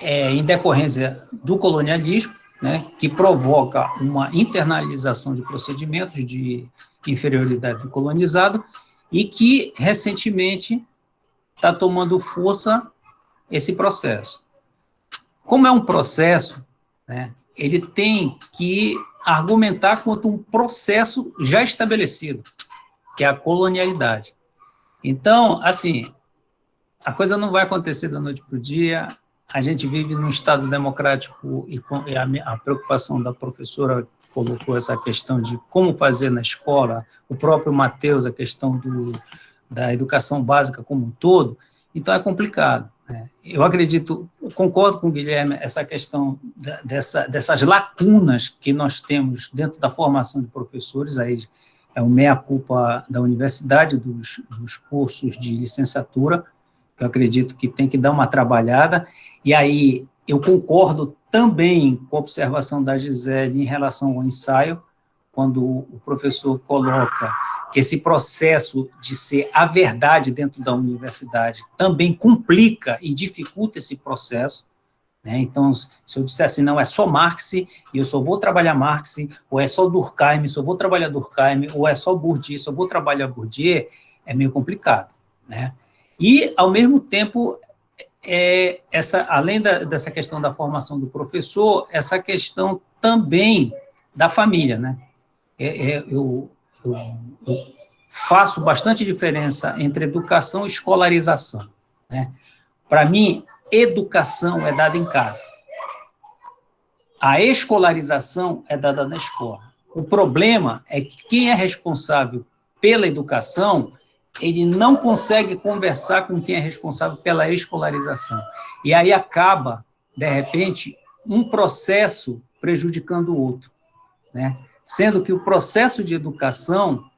é em decorrência do colonialismo, né? Que provoca uma internalização de procedimentos de inferioridade do colonizado e que, recentemente, está tomando força esse processo. Como é um processo, né, ele tem que argumentar contra um processo já estabelecido, que é a colonialidade. Então, assim, a coisa não vai acontecer da noite para o dia, a gente vive num Estado democrático e a preocupação da professora colocou essa questão de como fazer na escola, o próprio Matheus, a questão da educação básica como um todo, então é complicado. Eu acredito, concordo com o Guilherme, essa questão dessas lacunas que nós temos dentro da formação de professores, aí é o meia-culpa da universidade, dos cursos de licenciatura, que eu acredito que tem que dar uma trabalhada, e aí eu concordo também com a observação da Gisele em relação ao ensaio, quando o professor coloca que esse processo de ser a verdade dentro da universidade também complica e dificulta esse processo, né? Então, se eu disser assim, não, é só Marx, e eu só vou trabalhar Marx, ou é só Durkheim, só vou trabalhar Durkheim, ou é só Bourdieu, só vou trabalhar Bourdieu, é meio complicado, né? E, ao mesmo tempo, além dessa questão da formação do professor, essa questão também da família, né? Eu faço bastante diferença entre educação e escolarização, né? Para mim, educação é dada em casa. A escolarização é dada na escola. O problema é que quem é responsável pela educação, ele não consegue conversar com quem é responsável pela escolarização. E aí acaba, de repente, um processo prejudicando o outro, né? Sendo que o processo de educação,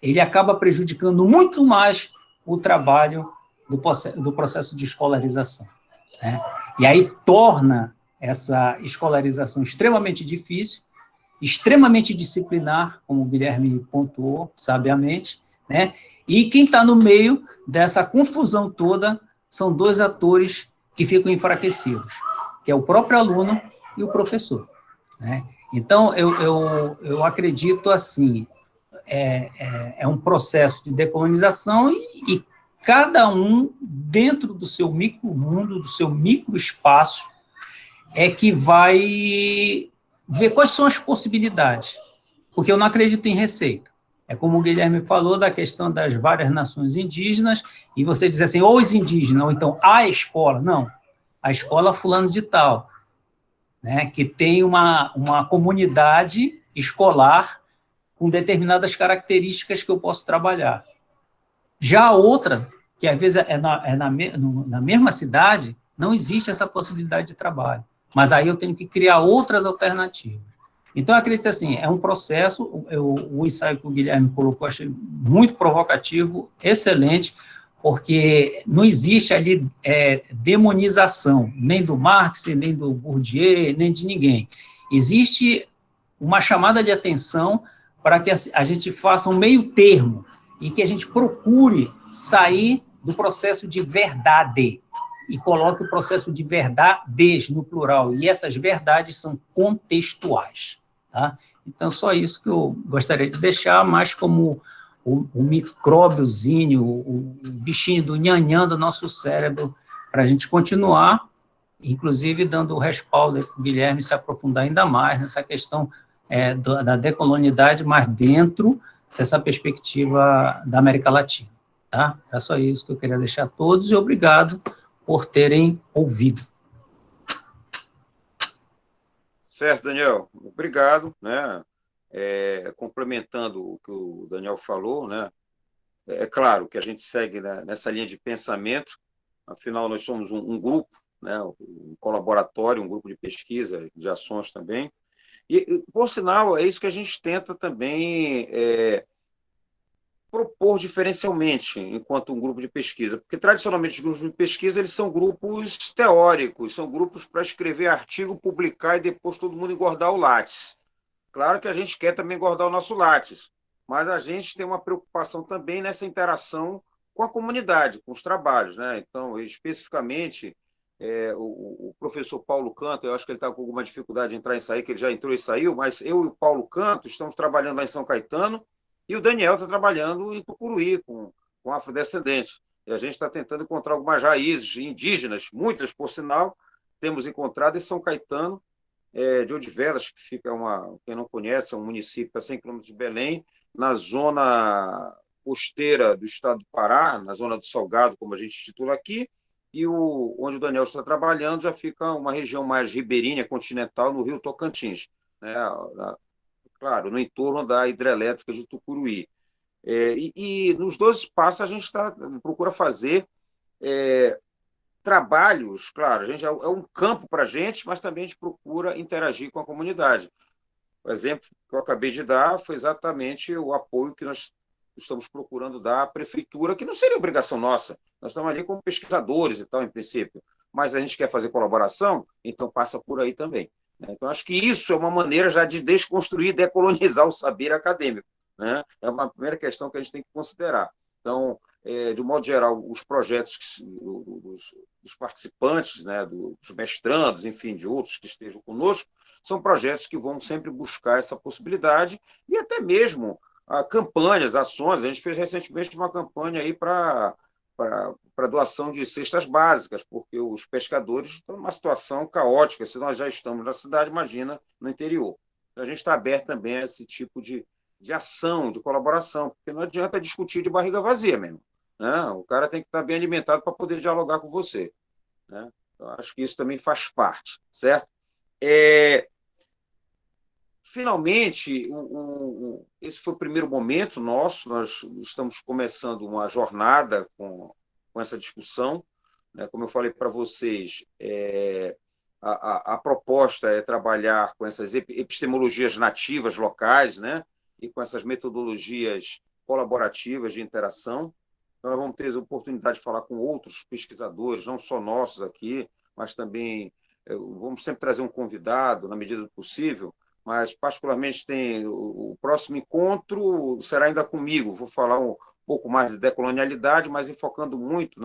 ele acaba prejudicando muito mais o trabalho do processo de escolarização, né? E aí torna essa escolarização extremamente difícil, extremamente disciplinar, como o Guilherme pontuou sabiamente, né? E quem está no meio dessa confusão toda são dois atores que ficam enfraquecidos, que é o próprio aluno e o professor, né? Então, eu acredito assim, é um processo de decolonização e cada um, dentro do seu micromundo, do seu microespaço, é que vai ver quais são as possibilidades, porque eu não acredito em receita. É como o Guilherme falou da questão das várias nações indígenas, e você diz assim, ou os indígenas, ou então a escola. Não, a escola fulano de tal, né, que tem uma comunidade escolar com determinadas características que eu posso trabalhar. Já a outra, que às vezes na mesma cidade, não existe essa possibilidade de trabalho. Mas aí eu tenho que criar outras alternativas. Então, eu acredito assim, é um processo, o ensaio que o Guilherme colocou, achei muito provocativo, excelente, porque não existe ali demonização, nem do Marx, nem do Bourdieu, nem de ninguém. Existe uma chamada de atenção para que a gente faça um meio termo e que a gente procure sair do processo de verdade e coloque o processo de verdades no plural, e essas verdades são contextuais. Tá? Então, só isso que eu gostaria de deixar, mais como o micróbiozinho, o bichinho do nhanhã do nosso cérebro, para a gente continuar, inclusive dando o respaldo para o Guilherme se aprofundar ainda mais nessa questão da decolonialidade, mas dentro dessa perspectiva da América Latina. Tá? É só isso que eu queria deixar a todos, e obrigado por terem ouvido. Certo, Daniel. Obrigado, né? Complementando o que o Daniel falou, né? É claro que a gente segue, né, nessa linha de pensamento, afinal nós somos um grupo, né, um colaboratório, um grupo de pesquisa, de ações também, e, por sinal, é isso que a gente tenta também propor diferencialmente enquanto um grupo de pesquisa, porque tradicionalmente os grupos de pesquisa eles são grupos teóricos, são grupos para escrever artigo, publicar e depois todo mundo engordar o látis. Claro que a gente quer também engordar o nosso látis, mas a gente tem uma preocupação também nessa interação com a comunidade, com os trabalhos, né? Então, especificamente, o professor Paulo Canto, eu acho que ele está com alguma dificuldade de entrar e sair, que ele já entrou e saiu, mas eu e o Paulo Canto estamos trabalhando lá em São Caetano, e o Daniel está trabalhando em Tucuruí, com afrodescendentes. E a gente está tentando encontrar algumas raízes indígenas, muitas, por sinal, temos encontrado em São Caetano, de Odivelas, que fica, quem não conhece, é um município a 100 quilômetros de Belém, na zona costeira do estado do Pará, na zona do Salgado, como a gente titula aqui, e onde o Daniel está trabalhando já fica uma região mais ribeirinha, continental, no Rio Tocantins, né? Claro, no entorno da hidrelétrica de Tucuruí. E nos dois espaços a gente procura fazer trabalhos, claro, a gente é um campo para a gente, mas também a gente procura interagir com a comunidade. O exemplo que eu acabei de dar foi exatamente o apoio que nós estamos procurando dar à prefeitura, que não seria obrigação nossa, nós estamos ali como pesquisadores e tal, em princípio, mas a gente quer fazer colaboração, então passa por aí também. Então, acho que isso é uma maneira já de desconstruir e decolonizar o saber acadêmico, né? É uma primeira questão que a gente tem que considerar. Então, de um modo geral, os projetos dos participantes, né, dos mestrandos, enfim, de outros que estejam conosco, são projetos que vão sempre buscar essa possibilidade e até mesmo campanhas, ações. A gente fez recentemente uma campanha aí para doação de cestas básicas, porque os pescadores estão numa situação caótica. Se nós já estamos na cidade, imagina no interior. Então, a gente está aberto também a esse tipo de ação, de colaboração, porque não adianta discutir de barriga vazia mesmo, né? O cara tem que estar bem alimentado para poder dialogar com você, né? Eu acho que isso também faz parte, certo? Finalmente, esse foi o primeiro momento nosso, nós estamos começando uma jornada com essa discussão, né? Como eu falei para vocês, a proposta é trabalhar com essas epistemologias nativas locais, né? E com essas metodologias colaborativas de interação. Então, nós vamos ter a oportunidade de falar com outros pesquisadores, não só nossos aqui, mas também vamos sempre trazer um convidado, na medida do possível, mas, particularmente, tem o próximo encontro será ainda comigo. Vou falar um pouco mais de decolonialidade, mas enfocando muito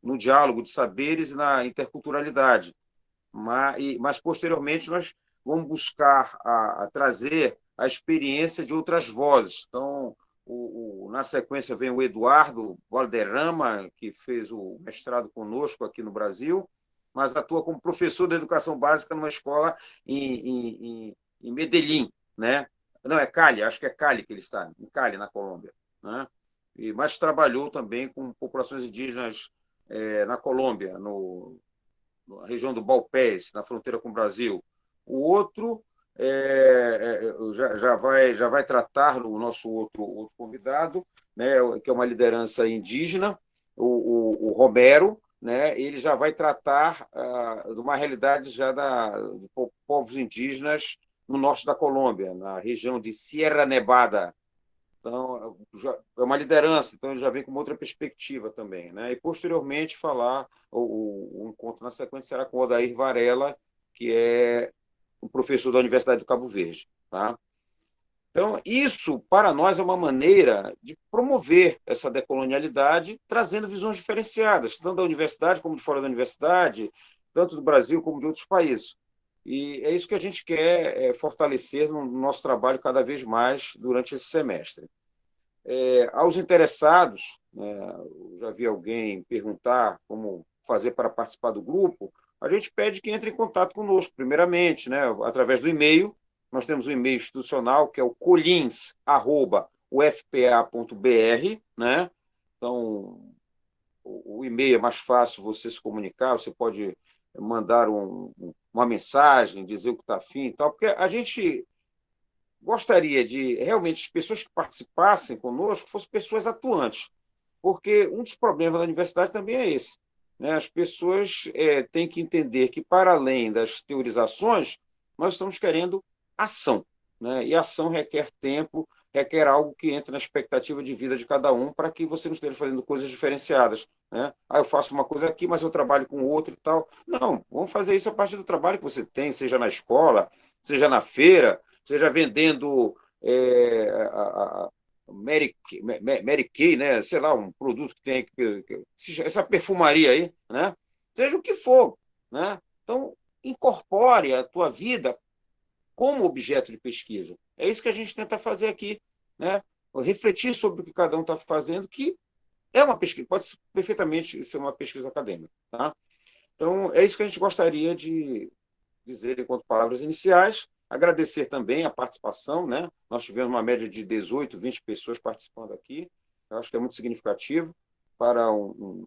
no diálogo de saberes e na interculturalidade. Mas posteriormente, nós vamos buscar trazer a experiência de outras vozes. Então, na sequência, vem o Eduardo Valderrama, que fez o mestrado conosco aqui no Brasil, mas atua como professor de educação básica numa escola em Medellín, né? Não, é Cali, acho que é Cali que ele está, em Cali, na Colômbia, né? Mas trabalhou também com populações indígenas na Colômbia, na região do Balpés, na fronteira com o Brasil. O outro já vai tratar o nosso outro convidado, né, que é uma liderança indígena, o Romero, né, ele já vai tratar de uma realidade já de povos indígenas no norte da Colômbia, na região de Sierra Nevada. Então, é uma liderança, então ele já vem com uma outra perspectiva também. Né? E, posteriormente, o encontro na sequência será com o Odair Varela, que é um professor da Universidade do Cabo Verde. Tá? Então, isso, para nós, é uma maneira de promover essa decolonialidade, trazendo visões diferenciadas, tanto da universidade como de fora da universidade, tanto do Brasil como de outros países. E é isso que a gente quer fortalecer no nosso trabalho cada vez mais durante esse semestre. Aos interessados, né, eu já vi alguém perguntar como fazer para participar do grupo, a gente pede que entre em contato conosco, primeiramente, né, através do e-mail. Nós temos um e-mail institucional, que é o colins@ufpa.br, né? Então, o e-mail é mais fácil você se comunicar, você pode mandar uma mensagem, dizer o que está afim e tal, porque a gente gostaria de, realmente, as pessoas que participassem conosco fossem pessoas atuantes, porque um dos problemas da universidade também é esse. Né? As pessoas têm que entender que, para além das teorizações, nós estamos querendo ação. Né? E ação requer tempo, requer algo que entre na expectativa de vida de cada um, para que você não esteja fazendo coisas diferenciadas. Né? Eu faço uma coisa aqui, mas eu trabalho com outra e tal. Não, vamos fazer isso a partir do trabalho que você tem, seja na escola, seja na feira, seja vendendo Mary Kay, né? Sei lá, um produto que tem essa perfumaria aí, né? Seja o que for, né? Então, incorpore a tua vida como objeto de pesquisa. É isso que a gente tenta fazer aqui, né? Refletir sobre o que cada um está fazendo, que é uma pesquisa, pode perfeitamente ser uma pesquisa acadêmica, tá? Então, é isso que a gente gostaria de dizer enquanto palavras iniciais. Agradecer também a participação, né? Nós tivemos uma média de 18, 20 pessoas participando aqui. Eu acho que é muito significativo para um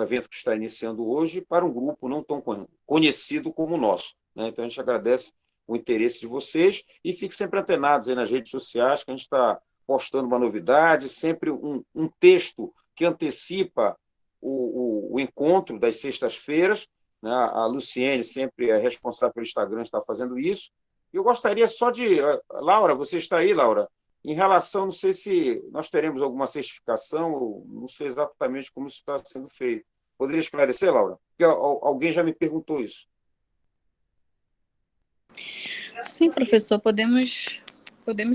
evento que está iniciando hoje, para um grupo não tão conhecido como o nosso. Né? Então, a gente agradece o interesse de vocês e fique sempre antenados aí nas redes sociais, que a gente está postando uma novidade, sempre um texto que antecipa o encontro das sextas-feiras. Né? A Luciene sempre é responsável pelo Instagram, está fazendo isso. E eu gostaria só de... Laura, você está aí, Laura? Em relação, não sei se nós teremos alguma certificação, ou não sei exatamente como isso está sendo feito. Poderia esclarecer, Laura? Porque alguém já me perguntou isso. Sim, professor, podemos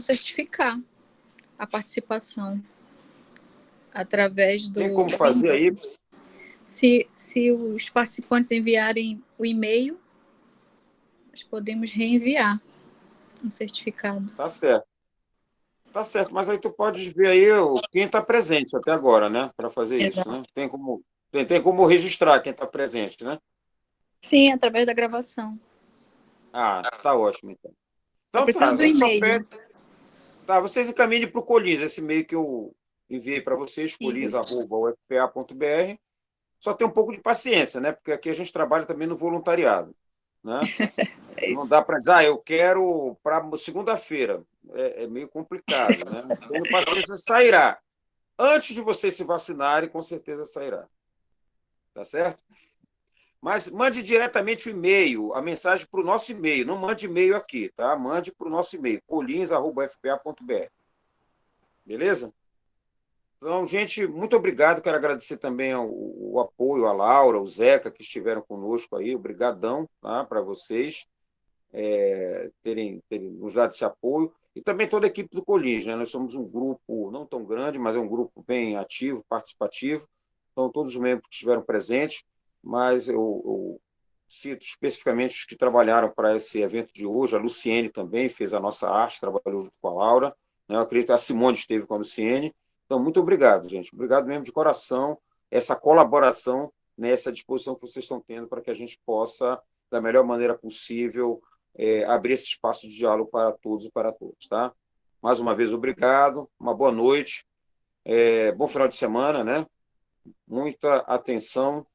certificar a participação através do... Tem como fazer aí? Se os participantes enviarem o e-mail, nós podemos reenviar um certificado. Tá certo. Tá certo, mas aí tu pode ver aí quem está presente até agora, né? Para fazer Exato. isso, né? Tem como registrar quem está presente, né? Sim, através da gravação. Ah, tá ótimo, então. Eu Então preciso do a gente só e-mail. pede... Tá, vocês encaminhem para o Colins, esse e-mail que eu enviei para vocês, colins@ufpa.br. Só tem um pouco de paciência, né? Porque aqui a gente trabalha também no voluntariado, né? Não dá para dizer, eu quero para segunda-feira. É meio complicado, né? Tendo paciência, sairá. Antes de vocês se vacinarem, com certeza sairá. Tá certo? Mas mande diretamente o e-mail, a mensagem para o nosso e-mail. Não mande e-mail aqui, tá? Mande para o nosso e-mail, colins@fpa.br. Beleza? Então, gente, muito obrigado. Quero agradecer também o apoio, a Laura, o Zeca, que estiveram conosco aí. Obrigadão, tá? Para vocês terem nos dado esse apoio. E também toda a equipe do Colins, né? Nós somos um grupo não tão grande, mas é um grupo bem ativo, participativo. Então, todos os membros que estiveram presentes, mas eu cito especificamente os que trabalharam para esse evento de hoje. A Luciene também fez a nossa arte, trabalhou junto com a Laura. Né? Eu acredito que a Simone esteve com a Luciene. Então, muito obrigado, gente. Obrigado mesmo de coração, essa colaboração, nessa disposição que vocês estão tendo para que a gente possa, da melhor maneira possível, abrir esse espaço de diálogo para todos e para todos. Tá? Mais uma vez, obrigado, uma boa noite, bom final de semana, né? Muita atenção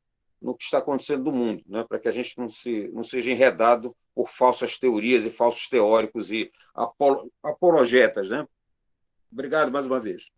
no que está acontecendo no mundo, né? Para que a gente não seja enredado por falsas teorias e falsos teóricos e apologetas, né? Obrigado mais uma vez.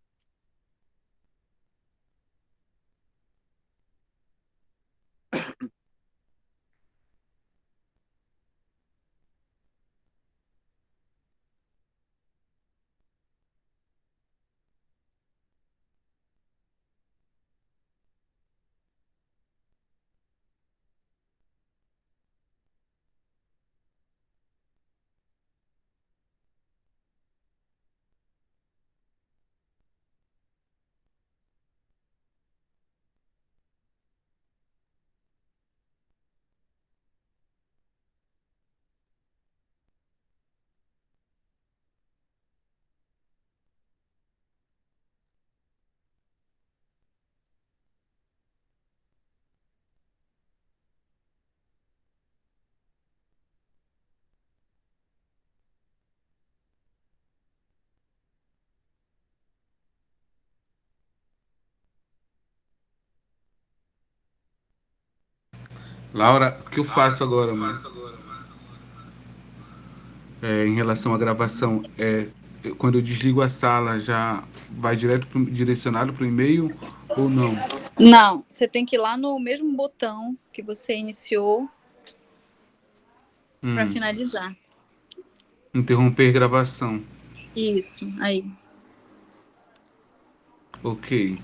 Laura, o que eu faço agora, mano? Em relação à gravação, quando eu desligo a sala, já vai direcionado para o e-mail ou não? Não, você tem que ir lá no mesmo botão que você iniciou para finalizar. Interromper gravação. Isso, aí. Ok.